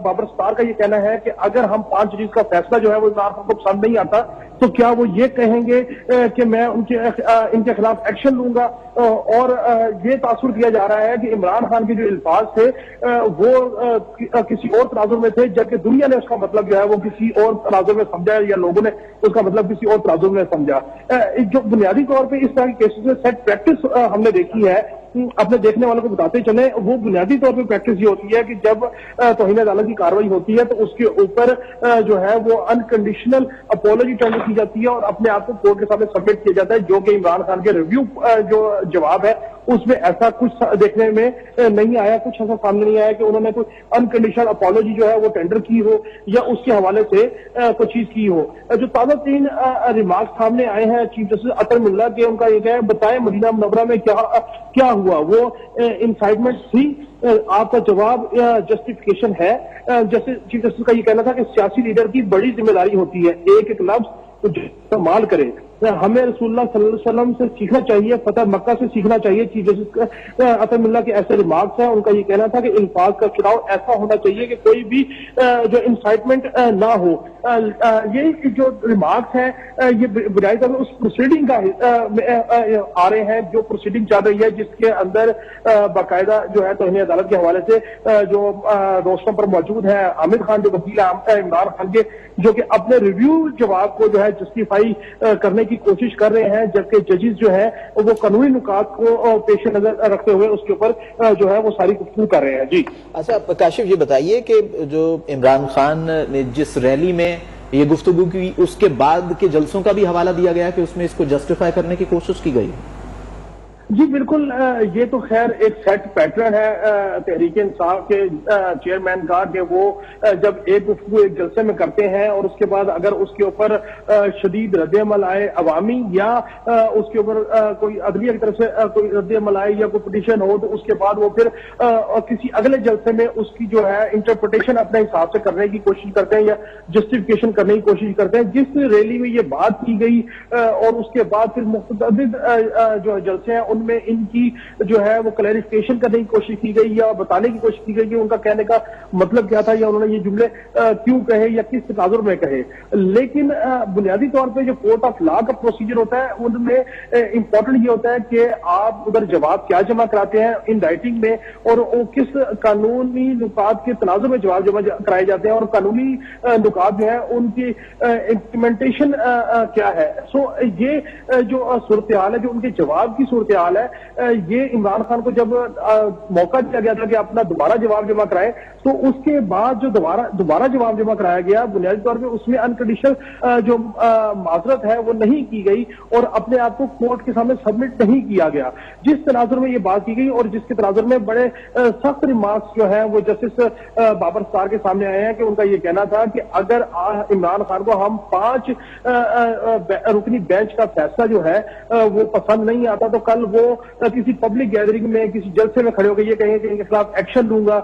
بابر ستار کا یہ کہنا ہے کہ اگر ہم 5 ججز کا فیصلہ جو ہے وہ عمران خان کو پسند نہیں آتا تو کیا وہ یہ کہیں گے کہ میں ان کے خلاف ایکشن لوں گا؟ اور یہ تاثر دیا جا رہا ہے کہ عمران خان کے جو الفاظ تھے وہ کسی اور تناظر میں تھے، جبکہ دنیا نے اس کا مطلب جو ہے وہ کسی اور تناظر میں سمجھا یا لوگوں نے اس کا مطلب کسی اور تناظر میں سمجھا۔ جو بنیادی طور پہ اس طرح کے کیسز میں سیٹ پریکٹس ہم نے دیکھی ہے، اپنے دیکھنے والوں کو بتاتے چلیں، وہ بنیادی طور پہ پریکٹس یہ ہوتی ہے کہ جب توہین عدالت کی کارروائی ہوتی ہے تو اس کے اوپر جو ہے وہ انکنڈیشنل اپولوجی ٹینڈر کی جاتی ہے اور اپنے آپ کو کورٹ کے سامنے سبمٹ کیا جاتا ہے، جو کہ عمران خان کے ریویو جو جواب ہے اس میں ایسا کچھ دیکھنے میں نہیں آیا، کچھ ایسا سامنے نہیں آیا کہ انہوں نے کوئی انکنڈیشنل اپولوجی جو ہے وہ ٹینڈر کی ہو یا اس کے حوالے سے کوئی چیز کی ہو۔ جو تازہ ترین ریمارک سامنے آئے ہیں چیف جسٹس عطا اللہ کے، ان کا یہ کہ بتائیں مدینہ منورہ میں کیا ہوا، وہ انسائٹمنٹ تھی؟ آپ کا جواب جسٹیفیکیشن ہے۔ جیسے چیف جسٹس کا یہ کہنا تھا کہ سیاسی لیڈر کی بڑی ذمہ داری ہوتی ہے ایک ایک لفظ استعمال کرے، ہمیں رسول اللہ صلی اللہ علیہ وسلم سے سیکھنا چاہیے، فتح مکہ سے سیکھنا چاہیے۔ چیف جسٹس عطا اللہ کے ایسے ریمارکس ہیں، ان کا یہ کہنا تھا کہ الفاظ کا چناؤ ایسا ہونا چاہیے کہ کوئی بھی جو انسائٹمنٹ نہ ہو۔ یہ جو ریمارکس ہیں یہ بنیادی طور پر اس پروسیڈنگ کا آ رہے ہیں جو پروسیڈنگ چل رہی ہے، جس کے اندر باقاعدہ جو ہے توہین عدالت کے حوالے سے جو روشن پر موجود ہے حامد خان جو وکیل عمران خان کے، جو کہ اپنے ریویو جواب کو جو ہے جسٹیفائی کرنے کی کوشش کر رہے ہیں، جبکہ ججز جو ہے وہ قانونی نکات کو پیش نظر رکھتے ہوئے اس کے اوپر جو ہے وہ ساری گفتگو کر رہے ہیں۔ جی اچھا کاشف، یہ بتائیے کہ جو عمران خان نے جس ریلی میں یہ گفتگو کی اس کے بعد کے جلسوں کا بھی حوالہ دیا گیا کہ اس میں اس کو جسٹیفائی کرنے کی کوشش کی گئی؟ جی بالکل، یہ تو خیر ایک سیٹ پیٹرن ہے تحریک انصاف کے چیئرمین کا کہ وہ جب ایک گفتگو ایک جلسے میں کرتے ہیں اور اس کے بعد اگر اس کے اوپر شدید رد عمل آئے عوامی یا اس کے اوپر کوئی عدلیہ کی طرف سے کوئی رد عمل آئے یا کوئی پٹیشن ہو تو اس کے بعد وہ پھر کسی اگلے جلسے میں اس کی جو ہے انٹرپریٹیشن اپنے حساب سے کرنے کی کوشش کرتے ہیں یا جسٹیفیکیشن کرنے کی کوشش کرتے ہیں. جس ریلی میں یہ بات کی گئی اور اس کے بعد پھر متعدد جو جلسے ہیں ان میں ان کی جو ہے وہ کلیریفیکیشن کرنے کی کوشش کی گئی یا بتانے کی کوشش کی گئی کہ ان کا کہنے کا مطلب کیا تھا یا انہوں نے یہ جملے کیوں کہے یا کس تناظر میں کہے. لیکن بنیادی طور پہ جو کورٹ آف لا کا پروسیجر ہوتا ہے ان میں امپورٹنٹ یہ ہوتا ہے کہ آپ ادھر جواب کیا جمع کراتے ہیں ان رائٹنگ میں اور وہ کس قانونی نکات کے تناظر میں جواب جمع کرائے جاتے ہیں اور قانونی نکات جو ہیں ان کی امپلیمنٹیشن کیا ہے. سو یہ جو صورتحال ہے جو ان کے جواب کی صورتحال ہے یہ عمران خان کو جب موقع دیا گیا تھا کہ اپنا دوبارہ جواب جمع کرائے تو اس کے بعد جو دوبارہ جواب جمع کرایا گیا بنیادی طور پہ اس میں انکنڈیشنل جو معذرت ہے وہ نہیں کی گئی اور اپنے آپ کو کورٹ کے سامنے سبمٹ نہیں کیا گیا. جس تناظر میں یہ بات کی گئی اور جس کے تناظر میں بڑے سخت ریمارکس جو ہیں وہ جسٹس بابر ستار کے سامنے آئے ہیں کہ ان کا یہ کہنا تھا کہ اگر عمران خان کو ہم 5 رکنی بینچ کا فیصلہ جو ہے وہ پسند نہیں آتا تو کل وہ کسی پبلک گیدرنگ میں کسی جلسے میں کھڑے ہو کے یہ کہیں کہ ان کے خلاف ایکشن لوں گا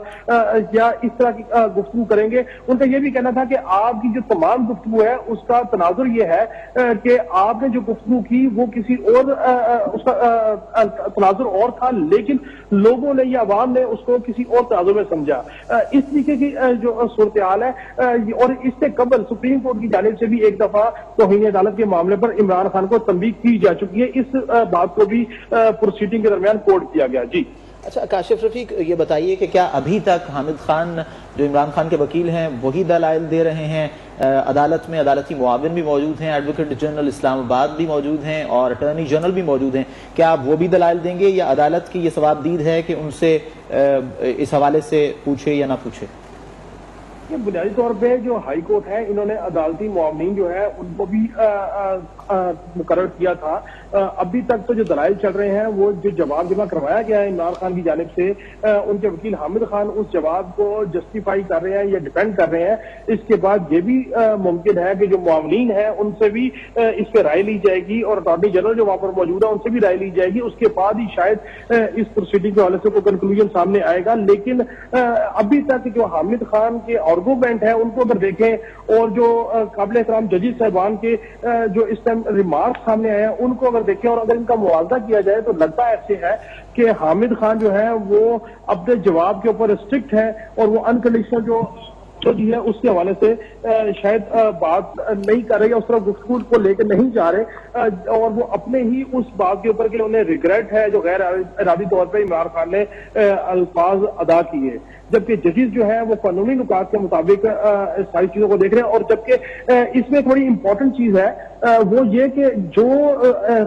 یا اس طرح کی گفتگو کریں گے. ان کا یہ بھی کہنا تھا کہ آپ کی جو تمام گفتگو ہے اس کا تناظر یہ ہے کہ آپ نے جو گفتگو کی وہ کسی اور اس کا تناظر اور تھا لیکن لوگوں نے یا عوام نے اس کو کسی اور تناظر میں سمجھا. اس طریقے کی جو صورتحال ہے اور اس سے قبل سپریم کورٹ کی جانب سے بھی ایک دفعہ توہین عدالت کے معاملے پر عمران خان کو تنبیہ کی جا چکی ہے. اس بات کو بھی پروسیڈنگ کے درمیان کوٹ کیا گیا. جی اچھا کاشف رفیق یہ بتائیے کہ کیا ابھی تک حامد خان جو عمران خان کے وکیل ہیں وہی دلائل دے رہے ہیں عدالت میں؟ عدالتی معاون بھی موجود ہیں، ایڈوکیٹ جنرل اسلام آباد بھی موجود ہیں اور اٹارنی جنرل بھی موجود ہیں. کیا آپ وہ بھی دلائل دیں گے یا عدالت کی یہ ثوابدید ہے کہ ان سے اس حوالے سے پوچھے یا نہ پوچھے؟ بنیادی طور پہ جو ہائی کورٹ ہے انہوں نے عدالتی معاونین جو ہے ان کو بھی مقرر کیا تھا. ابھی تک تو جو دلائل چل رہے ہیں وہ جو جواب جمع کروایا گیا ہے عمران خان کی جانب سے ان کے وکیل حامد خان اس جواب کو جسٹیفائی کر رہے ہیں یا ڈیفینڈ کر رہے ہیں. اس کے بعد یہ بھی ممکن ہے کہ جو معاونین ہیں ان سے بھی اس پہ رائے لی جائے گی اور اٹارنی جنرل جو وہاں پر موجود ہے ان سے بھی رائے لی جائے گی. اس کے بعد ہی شاید اس پروسیڈنگ کے حوالے سے کوئی کنکلوژن سامنے آئے گا. لیکن ابھی تک جو حامد خان کے آرگومنٹ ہے ان کو اگر دیکھیں اور جو قابل احترام ججز صاحبان کے جو اس ٹائم ریمارکس سامنے آئے ہیں ان کو اگر دیکھیں اور اگر ان کا موازنہ کیا جائے تو لگتا ایسے ہے کہ حامد خان جو ہے وہ اپنے جواب کے اوپر اسٹرکٹ ہے اور وہ انکنڈیشنل جو ہے اس کے حوالے سے شاید بات نہیں کر رہے یا اس طرح گفتگو کو لے کے نہیں جا رہے اور وہ اپنے ہی اس بات کے اوپر کہ انہیں ریگریٹ ہے جو غیر ارادی طور پہ عمران خان نے الفاظ ادا کیے. جبکہ ججز جو ہے وہ قانونی نکات کے مطابق ساری چیزوں کو دیکھ رہے ہیں. اور جبکہ اس میں تھوڑی امپورٹنٹ چیز ہے وہ یہ کہ جو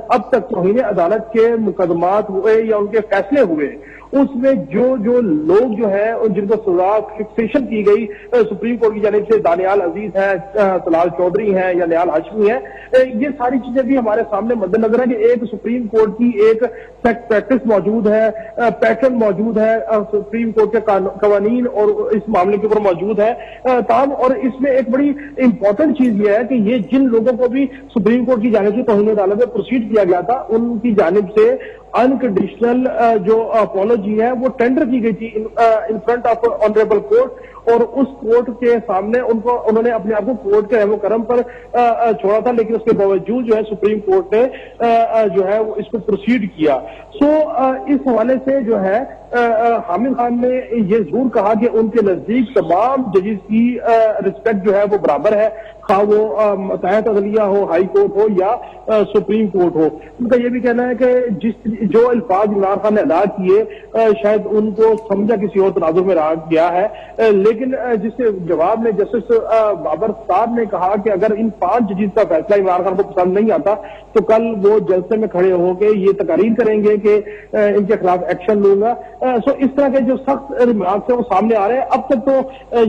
اب تک توہین عدالت کے مقدمات ہوئے یا ان کے فیصلے ہوئے اس میں جو لوگ جو ہیں جن کو سزا فکسیشن کی گئی سپریم کورٹ کی جانب سے دانیال عزیز ہیں، طلال چودھری ہیں یا نیال ہاشمی ہیں، یہ ساری چیزیں بھی ہمارے سامنے مد نظر ہے کہ ایک سپریم کورٹ کی ایک پریکٹس موجود ہے، پیٹرن موجود ہے، سپریم کورٹ کے قوانین اور اس معاملے کے اوپر موجود ہے. تاہم اور اس میں ایک بڑی امپورٹنٹ چیز یہ ہے کہ یہ جن لوگوں کو بھی سپریم کورٹ کی جانب سے توہین عدالت میں پروسیڈ کیا گیا تھا ان کی جانب سے انکنڈیشنل جو اپولوجی ہے وہ ٹینڈر کی گئی تھی in front of honourable court اور اس کورٹ کے سامنے انہوں نے اپنے آپ کو کورٹ کے رحم و کرم پر چھوڑا تھا لیکن اس کے باوجود جو ہے سپریم کورٹ نے جو ہے وہ اس کو پروسیڈ کیا. سو اس حوالے سے جو ہے حامد خان نے یہ ضرور کہا کہ ان کے نزدیک تمام ججز کی رسپیکٹ جو ہے وہ برابر ہے، خواہ وہ ماتحت عدلیہ ہو، ہائی کورٹ ہو یا سپریم کورٹ ہو. ان کا یہ بھی کہنا ہے کہ جو الفاظ عمران خان نے ادا کیے شاید ان کو سمجھا کسی اور تناظر میں رہا گیا ہے لیکن جس جواب میں جسٹس بابر صاحب نے کہا کہ اگر ان 5 ججز کا فیصلہ عمران خان کو پسند نہیں آتا تو کل وہ جلسے میں کھڑے ہو کے یہ تقریر کریں گے کہ ان کے خلاف ایکشن لوں گا. سو اس طرح کے جو سخت ریمارکس ہیں وہ سامنے آ رہے ہیں. اب تک تو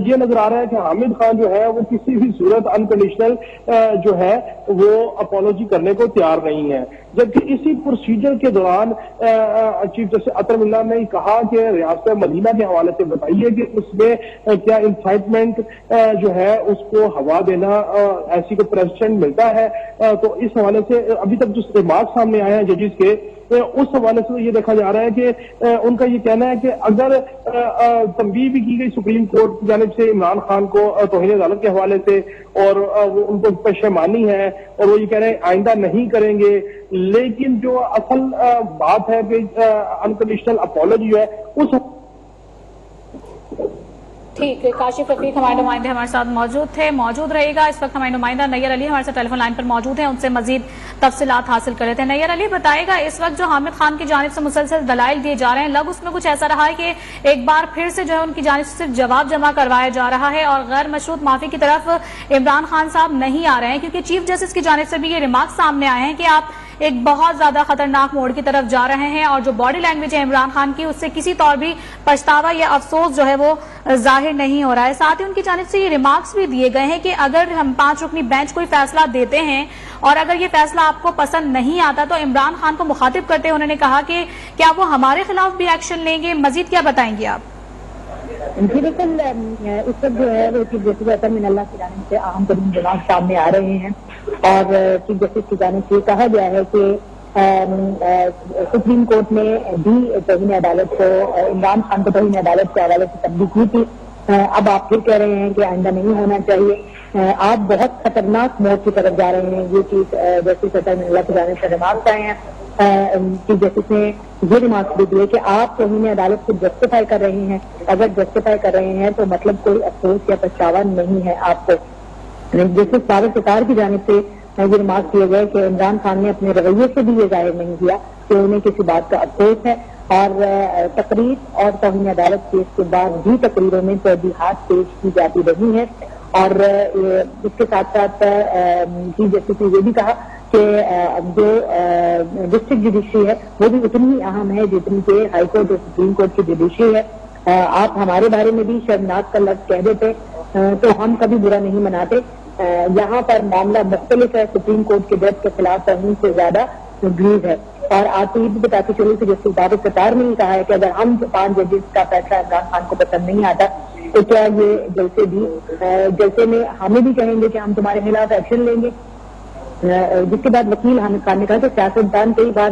یہ نظر آ رہا ہے کہ حامد خان جو ہے وہ کسی بھی صورت انکنڈیشنل جو ہے وہ اپولوجی کرنے کو تیار نہیں ہے, جبکہ اسی پروسیجر کے دوران چیف جسٹس اطہر من اللہ نے کہا کہ ریاست مدینہ کے حوالے سے بتائیے کہ اس میں کیا انسائٹمنٹ جو ہے اس کو ہوا دینا ایسی کو پریسیڈنٹ ملتا ہے. تو اس حوالے سے ابھی تک جو ریمارک سامنے آئے ہیں ججز کے اس حوالے سے یہ دیکھا جا رہا ہے کہ ان کا یہ کہنا ہے کہ اگر تنبیہ بھی کی گئی سپریم کورٹ کی جانب سے عمران خان کو توہین عدالت کے حوالے سے اور ان کو پشیمانی ہے اور وہ یہ کہہ رہے ہیں آئندہ نہیں کریں گے, لیکن جو اصل بات ہے کہ انکنڈیشنل اپولوجی جو ہے اس ٹھیک ہے. کاشف رفیق ہمارے نمائندے ہمارے ساتھ موجود رہے گا. اس وقت ہمارے نمائندہ نیر علی ہمارے ساتھ ٹیلی فون لائن پر موجود ہیں, ان سے مزید تفصیلات حاصل کر رہے تھے. نیر علی بتائے گا اس وقت جو حامد خان کی جانب سے مسلسل دلائل دیے جا رہے ہیں, لگ اس میں کچھ ایسا رہا ہے کہ ایک بار پھر سے جو ہے ان کی جانب سے صرف جواب جمع کروایا جا رہا ہے اور غیر مشروط معافی کی طرف عمران خان صاحب نہیں آ رہے ہیں, کیونکہ چیف جسٹس کی جانب سے بھی یہ ریمارک سامنے آئے ہیں کہ آپ ایک بہت زیادہ خطرناک موڑ کی طرف جا رہے ہیں اور جو باڈی لینگویج ہے عمران خان کی اس سے کسی طور بھی پچھتاوا یا افسوس جو ہے وہ ظاہر نہیں ہو رہا ہے. ساتھ ہی ان کی جانب سے یہ ریمارکس بھی دیے گئے ہیں کہ اگر ہم 5 رکنی بینچ کوئی فیصلہ دیتے ہیں اور اگر یہ فیصلہ آپ کو پسند نہیں آتا تو عمران خان کو مخاطب کرتے انہوں نے کہا کہ کیا وہ ہمارے خلاف بھی ایکشن لیں گے. مزید کیا بتائیں گے آپ؟ جی بالکل, اس وقت جو ہے وہ چیف جسٹس اطہر من اللہ کی جانب سے اہم ترین ریمارک سامنے آ رہے ہیں اور چیف جسٹس کی جانب سے کہا گیا ہے کہ سپریم کورٹ نے بھی توہین عدالت کو عمران خان کو توہین عدالت کے حوالے سے تبدیل کی تھی. اب آپ پھر کہہ رہے ہیں کہ آئندہ نہیں ہونا چاہیے. آپ بہت خطرناک موڑ کی طرف جا رہے ہیں. یہ چیز جسٹس اطہر من اللہ کی جانب سے ریمارکس آئے ہیں. چیف جسٹس نے یہ ریمارکس بھی دیے کہ آپ توہین عدالت کو جسٹیفائی کر رہے ہیں. اگر جسٹیفائی کر رہے ہیں تو مطلب کوئی افسوس یا پچھتاوا نہیں ہے آپ کو. جسٹس بابر ستار کی جانب سے یہ ریمارک کیے گئے کہ عمران خان نے اپنے رویے سے بھی یہ ظاہر نہیں کیا کہ انہیں کسی بات کا افسوس ہے اور تقریر اور توہین عدالت کیس کے بعد بھی تقریروں میں توضیحات پیش کی جاتی رہی ہیں. اور اس کے ساتھ ساتھ چیف جسٹس نے یہ بھی کہا کہ جو ڈسٹرکٹ جوڈیشری ہے وہ بھی اتنی ہی اہم ہے جتنی کہ ہائی کورٹ اور سپریم کورٹ کی جوڈیشری ہے. آپ ہمارے بارے میں بھی شرمناک کا لفظ کہہ دیتے تو ہم کبھی برا نہیں مناتے. یہاں پر معاملہ مختلف ہے. سپریم کورٹ کے جج کے خلاف توہین سے زیادہ گریز ہے. اور آپ کو یہ بھی بتاتے چلو کہ جسٹس بابر ستار نے یہ کہا ہے کہ اگر ہم 5 ججز کا فیصلہ عمران خان کو پسند نہیں آتا تو کیا یہ جلسے میں ہمیں بھی کہیں گے کہ ہم تمہارے خلاف ایکشن لیں گے. جس کے بعد وکیل حامد خان نے کہا کہ سیاستدان کئی بار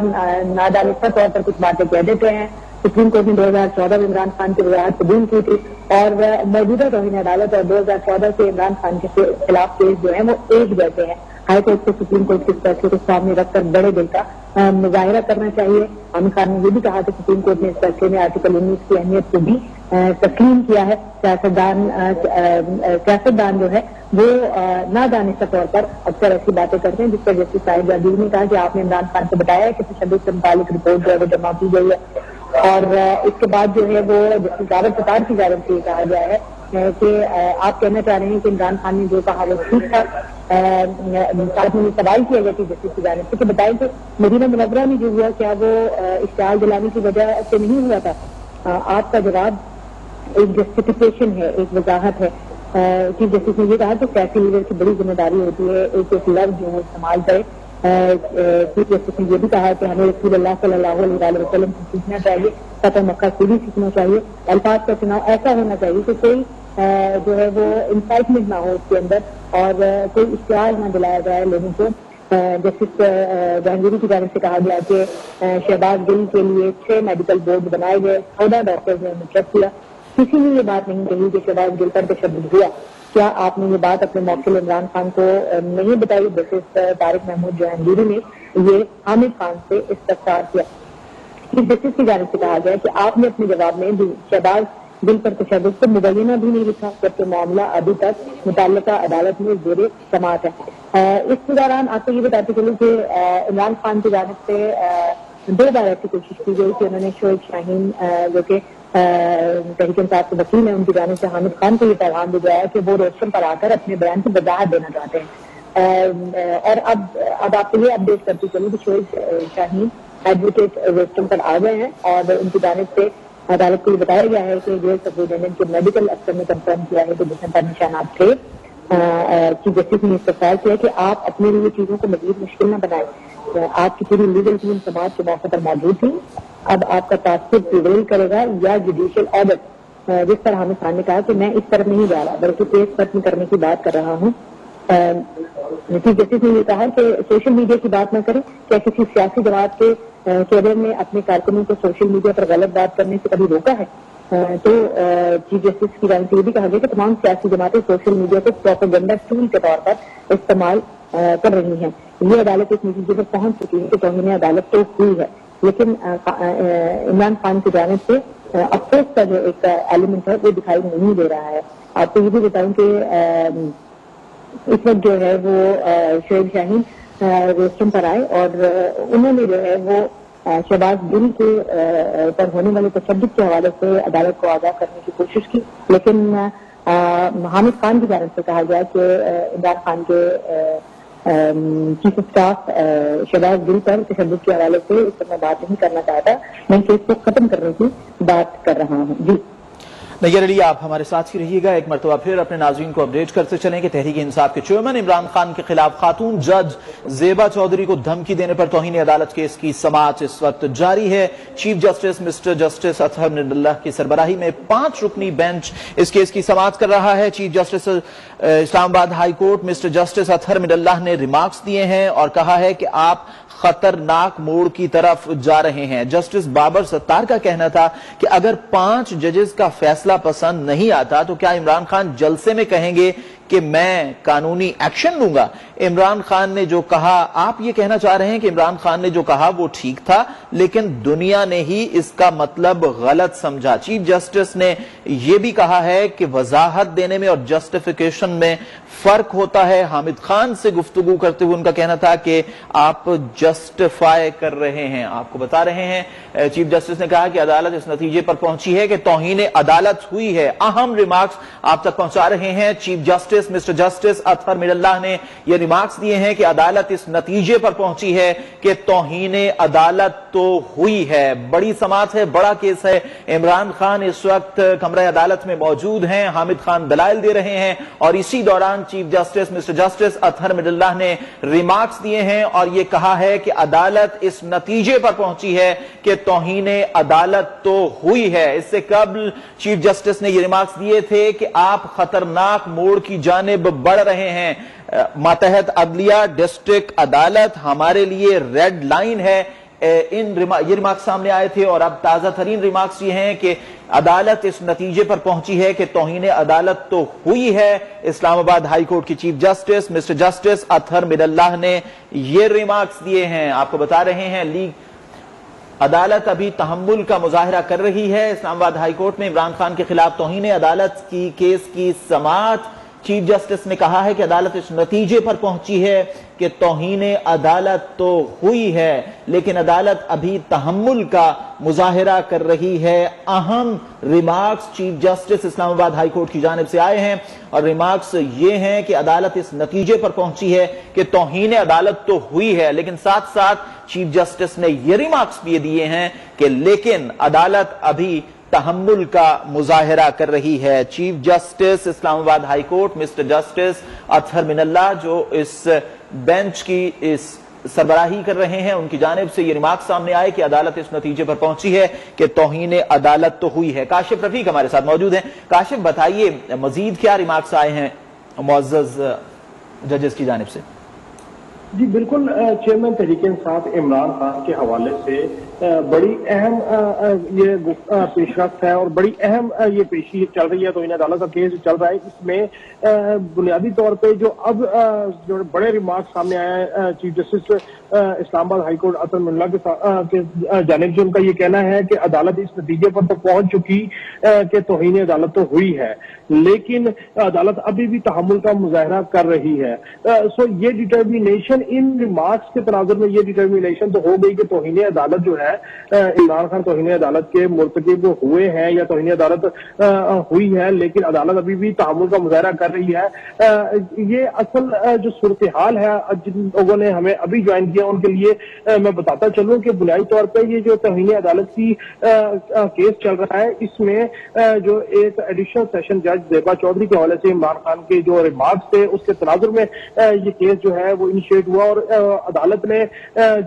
نادانستہ طور پر کچھ باتیں کہہ دیتے ہیں. سپریم کورٹ نے 2014 میں عمران خان کی وضاحت قبول کی تھی اور موجودہ توہین عدالت اور 2014 سے عمران خان کے خلاف کیس جو ہیں وہ ایک جیسے ہیں. ہائی کورٹ کو سپریم کورٹ کے فیصلے کو سامنے رکھ کر بڑے دل کا مظاہرہ کرنا چاہیے. عامر خان نے یہ بھی کہا کہ سپریم کورٹ نے اس فیصلے میں آرٹیکل 19 کی اہمیت کو بھی تسلیم کیا ہے. سیاستدان جو ہے وہ نادانستہ طور پر اکثر ایسی باتیں کرتے ہیں جس پر جسٹس صاحب جادو نے کہا کہ آپ نے عمران خان کو بتایا ہے کہ تشدد سے متعلق رپورٹ جو ہے وہ جمع کی گئی ہے. اور اس کے بعد جو ہے وہ جسٹس بابر ستار کی جانب سے یہ کہا گیا ہے کہ آپ کہنا چاہ رہے ہیں کہ عمران خان نے جو کہا وہ ٹھیک تھا. ساتھ میں سوال کیا گیا کہ جسٹس کی جانب سے کہ بتائیں کہ مدینہ منورہ میں جو ہوا کیا وہ اشتعال جلانے کی وجہ سے نہیں ہوا تھا. آپ کا جواب ایک جسٹیفیکیشن ہے, ایک وضاحت ہے. چیف جسٹس نے یہ کہا کہ سیاسی لیڈر کی بڑی ذمہ داری ہوتی ہے ایک لفظ جو ہے استعمال کرے. چیف جسٹس نے یہ بھی کہا کہ ہمیں رسول اللہ صلی اللہ علیہ وسلم سے سیکھنا چاہیے, فتح مکہ سے بھی سیکھنا چاہیے. الفاظ کا چناؤ ایسا ہونا چاہیے کہ کوئی جو ہے وہ انسائٹمنٹ نہ ہو اس کے اندر اور کوئی اشتعال نہ دلایا جائے لوگوں کو. جسٹس جہانگیری کی جانب سے کہا گیا کہ شہباز گل کے لیے 6 میڈیکل بورڈ بنائے گئے, 14 ڈاکٹرز نے مشرف کیا. کسی نے یہ بات نہیں کہی کہ شہباز گل پر تشدد ہوا. کیا آپ نے یہ بات اپنے موکل عمران خان کو نہیں بتائی؟ جسٹس طارق محمود جہانگیری نے یہ حامد خان سے استفسار کیا. جسٹس کی جانب سے کہا گیا کہ آپ نے اپنے جواب میں شہباز گل پر تشدد کو مبینہ بھی نہیں لکھا جبکہ معاملہ ابھی تک متعلقہ عدالت میں زیر سماعت ہے. اس کے دوران آپ کو یہ بتاتے چلوں کہ عمران خان کی جانب سے 2 بار ایسی کوشش کی گئی کہ انہوں نے شعیب شاہین جو کہ تحریک انصاف کے وکیل ہیں، ان کی جانب سے حامد خان کو یہ پیغام دیا ہے کہ وہ روسٹم پر آ کر اپنے بیان کی وضاحت دینا چاہتے ہیں۔ اور اب آپ کو یہ اپڈیٹ کرتی چلوں کہ شعیب شاہین ایڈوکیٹ روسٹم پر آ گئے ہیں اور ان کی جانب سے عدالت کو یہ بتایا گیا ہے کہ جو سپرنٹینڈنٹ کے میڈیکل افسر نے کنفرم کیا ہے کہ جسم پر نشانات تھے۔ چیف جسٹس نے استفسار کیا کہ آپ اپنے لیے چیزوں کو مزید مشکل نہ بنائیں، آپ کی پوری لیگل ٹیم سماعت کے موقع پر موجود تھی، اب آپ کا تعصب پریویل کرے گا یا جوڈیشل آڈٹ، جس پر حامد خان نے کہا کہ میں اس طرف نہیں جا رہا بلکہ کیس ختم کرنے کی بات کر رہا ہوں۔ چیف جسٹس نے یہ کہا کہ سوشل میڈیا کی بات نہ کریں، کیا کسی سیاسی جماعت کے کیڈر نے اپنے کارکنوں کو سوشل میڈیا پر غلط بات کرنے سے کبھی روکا ہے؟ تو چیف جسٹس کی جانب سے یہ بھی کہا گیا کہ تمام سیاسی جماعتیں سوشل میڈیا کو پروپیگنڈا ٹول کے طور پر استعمال کر رہی ہیں۔ یہ عدالت اس نتیجے پر پہنچ چکی ہے کہ توہین عدالت تو ہوئی ہے، لیکن عمران خان کی جانب سے افسوس کا جو ایک ایلیمنٹ ہے وہ دکھائی نہیں دے رہا ہے۔ آپ کو یہ بھی بتاؤں کہ اس وقت جو ہے وہ شعیب شاہین روسٹم پر آئے اور انہوں نے جو ہے وہ شہباز گل کے پر ہونے والے تشدد کے حوالے سے عدالت کو آگاہ کرنے کی کوشش کی، لیکن حامد خان کی جانب سے کہا گیا کہ عمران خان کے چیف آف اسٹاف شہباز گل پر تشدد کے حوالے سے اس پر میں بات نہیں کرنا چاہتا، میں کیس کو ختم کرنے کی بات کر رہا ہوں۔ جی نیر علی، آپ ہمارے ساتھ ہی رہیے گا، ایک مرتبہ پھر اپنے ناظرین کو اپڈیٹ کرتے چلیں کہ تحریک انصاف کے چیئرمین عمران خان کے خلاف خاتون جج زیبا چودھری کو دھمکی دینے پر توہین عدالت کیس کی سماعت اس وقت جاری ہے۔ چیف جسٹس مسٹر جسٹس اطہر من اللہ کی سربراہی میں 5 رکنی بینچ اس کیس کی سماعت کر رہا ہے۔ چیف جسٹس اسلام آباد ہائی کورٹ مسٹر جسٹس اطہر من اللہ نے ریمارکس دیے ہیں اور کہا ہے کہ آپ خطرناک موڑ کی طرف جا رہے ہیں۔ جسٹس بابر ستار کا کہنا تھا کہ اگر 5 ججز کا فیصلہ پسند نہیں آتا تو کیا عمران خان جلسے میں کہیں گے کہ میں قانونی ایکشن لوں گا؟ عمران خان نے جو کہا، آپ یہ کہنا چاہ رہے ہیں کہ عمران خان نے جو کہا وہ ٹھیک تھا لیکن دنیا نے ہی اس کا مطلب غلط سمجھا۔ چیف جسٹس نے یہ بھی کہا ہے کہ وضاحت دینے میں اور جسٹیفیکیشن میں فرق ہوتا ہے۔ حامد خان سے گفتگو کرتے ہوئے ان کا کہنا تھا کہ آپ جسٹیفائی کر رہے ہیں۔ آپ کو بتا رہے ہیں چیف جسٹس نے کہا کہ عدالت اس نتیجے پر پہنچی ہے کہ توہین عدالت ہوئی ہے۔ اہم ریمارکس آپ تک پہنچا رہے ہیں۔ چیف جسٹس مسٹر جسٹس اطہر من اللہ نے یہ ریمارکس دیے ہیں کہ عدالت اس نتیجے پر پہنچی ہے کہ توہین عدالت تو ہوئی ہے۔ بڑی سماعت ہے، بڑا کیس ہے۔ عمران خان اس وقت کمرہ عدالت میں موجود ہیں، حامد خان دلائل دے رہے ہیں اور اسی دوران چیف جسٹس مسٹر جسٹس اطہر من اللہ نے ریمارکس دیے ہیں اور یہ کہا ہے کہ عدالت اس نتیجے پر پہنچی ہے کہ توہین عدالت تو ہوئی ہے۔ اس سے قبل چیف جسٹس نے یہ ریمارکس دیے تھے کہ آپ خطرناک موڑ کی جانب بڑھ رہے ہیں۔ ماتحت عدلیہ ڈسٹرکٹ عدالت ہمارے لیے ریڈ لائن ہے۔ یہ ریمارکس سامنے آئے تھے اور اب تازہ ترین ریمارکس یہ ہیں کہ عدالت اس نتیجے پر پہنچی ہے کہ توہین عدالت تو ہوئی ہے۔ اسلام آباد ہائی کورٹ کی چیف جسٹس مسٹر جسٹس اطہر من اللہ نے یہ ریمارکس دیے ہیں۔ آپ کو بتا رہے ہیں عدالت ابھی تحمل کا مظاہرہ کر رہی ہے۔ اسلام آباد ہائی کورٹ میں عمران خان کے خلاف توہین عدالت کی کیس کی سماعت چیف جسٹس نے کہا ہے کہ عدالت اس نتیجے پر پہنچی ہے کہ توہین عدالت تو ہوئی ہے لیکن عدالت ابھی تحمل کا مظاہرہ کر رہی ہے۔ اہم ریمارکس چیف جسٹس اسلام آباد ہائی کورٹ کی جانب سے آئے ہیں اور ریمارکس یہ ہیں کہ عدالت اس نتیجے پر پہنچی ہے کہ توہین عدالت تو ہوئی ہے، لیکن ساتھ ساتھ چیف جسٹس نے یہ ریمارکس بھی دیے ہیں کہ لیکن عدالت ابھی تحمل کا مظاہرہ کر رہی ہے۔ چیف جسٹس اسلام آباد ہائی کورٹ مسٹر جسٹس اطہر من اللہ جو اس بینچ کی سربراہی کر رہے ہیں، ان کی جانب سے یہ ریمارک سامنے آئے کہ عدالت اس نتیجے پر پہنچی ہے کہ توہین عدالت تو ہوئی ہے۔ کاشف رفیق ہمارے ساتھ موجود ہیں۔ کاشف بتائیے مزید کیا ریمارکس آئے ہیں معزز ججز کی جانب سے؟ جی بالکل، چیئرمین تحریک انصاف عمران خان کے حوالے سے بڑی اہم یہ پیش رفت ہے اور بڑی اہم یہ پیشی چل رہی ہے۔ تو ان عدالت کا کیس چل رہا ہے، اس میں بنیادی طور پہ جو اب جو بڑے ریمارک سامنے آئے ہیں چیف جسٹس اسلام آباد ہائی کورٹ اطہر من اللہ کے جانب سے ان کا یہ کہنا ہے کہ عدالت اس نتیجے پر تو پہنچ چکی کہ توہین عدالت تو ہوئی ہے، لیکن عدالت ابھی بھی تحمل کا مظاہرہ کر رہی ہے۔ سو یہ ڈٹرمینیشن ان ریمارکس کے تناظر میں یہ ڈٹرمینیشن تو ہو گئی کہ توہین عدالت جو ہے عمران خان توہین عدالت کے مرتکب ہوئے ہیں یا توہین عدالت ہوئی ہے، لیکن عدالت ابھی بھی تحمل کا مظاہرہ کر رہی ہے۔ یہ اصل جو صورتحال ہے جن لوگوں نے ہمیں ابھی جوائن کیا ان کے لیے میں بتاتا چلوں کہ بنیادی طور پہ یہ جو توہین عدالت کی کیس چل رہا ہے، اس میں جو ایک ایڈیشنل سیشن جج زیبا چودھری کے حوالے سے عمران خان کے جو ریمارکس تھے اس کے تناظر میں یہ کیس جو ہے وہ انیشیٹ ہوا، اور عدالت نے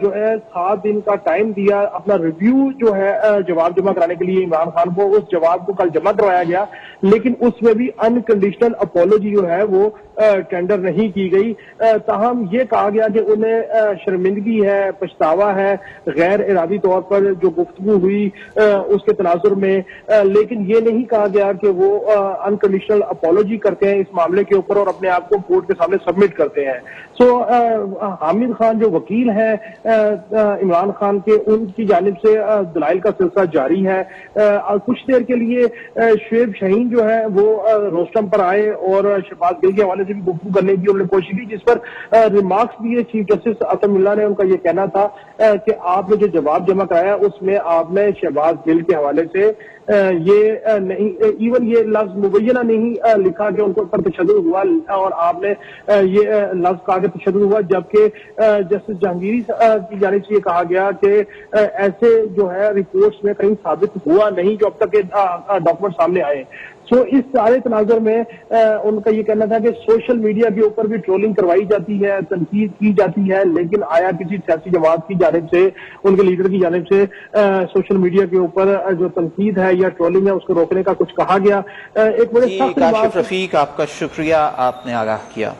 جو ہے 7 دن کا ٹائم دیا اپنا ریویو جو ہے جواب جمع کرانے کے لیے عمران خان کو۔ اس جواب کو کل جمع کروایا گیا، لیکن اس میں بھی انکنڈیشنل اپولوجی جو ہے وہ ٹینڈر نہیں کی گئی۔ تاہم یہ کہا گیا کہ انہیں شرمندگی ہے، پچھتاوا ہے غیر ارادی طور پر جو گفتگو ہوئی اس کے تناظر میں، لیکن یہ نہیں کہا گیا کہ وہ انکنڈیشنل اپولوجی کرتے ہیں اس معاملے کے اوپر اور اپنے آپ کو کورٹ کے سامنے سبمٹ کرتے ہیں۔ سو حامد خان جو وکیل ہیں عمران خان کے، ان کی جانب سے دلائل کا سلسلہ جاری ہے۔ کچھ دیر کے لیے شعیب شاہین جو ہے وہ روسٹم پر آئے اور شہباز گل کے حوالے سے بھی گفتگو کرنے کی انہوں نے کوشش کی، جس پر ریمارکس دیے چیف جسٹس اطہر من اللہ نے۔ ان کا یہ کہنا تھا کہ آپ نے جو جواب جمع کرایا اس میں آپ نے شہباز گل کے حوالے سے یہ نہیں، ایون یہ لفظ مبینہ نہیں لکھا کہ ان کو پر تشدد ہوا، اور آپ نے یہ لفظ کہا کہ تشدد ہوا، جبکہ جسٹس جہانگیری کی جانب سے یہ کہا گیا کہ ایسے جو ہے رپورٹس میں کہیں ثابت ہوا نہیں جو اب تک ڈاکومنٹ سامنے آئے۔ سو اس سارے تناظر میں ان کا یہ کہنا تھا کہ سوشل میڈیا کے اوپر بھی ٹرولنگ کروائی جاتی ہے، تنقید کی جاتی ہے، لیکن آیا کسی سیاسی جماعت کی جانب سے، ان کے لیڈر کی جانب سے سوشل میڈیا کے اوپر جو تنقید ہے یا ٹرولنگ ہے اس کو روکنے کا کچھ کہا گیا؟ ایک بڑے سخت کاشف رفیق، آپ کا شکریہ، آپ نے آگاہ کیا۔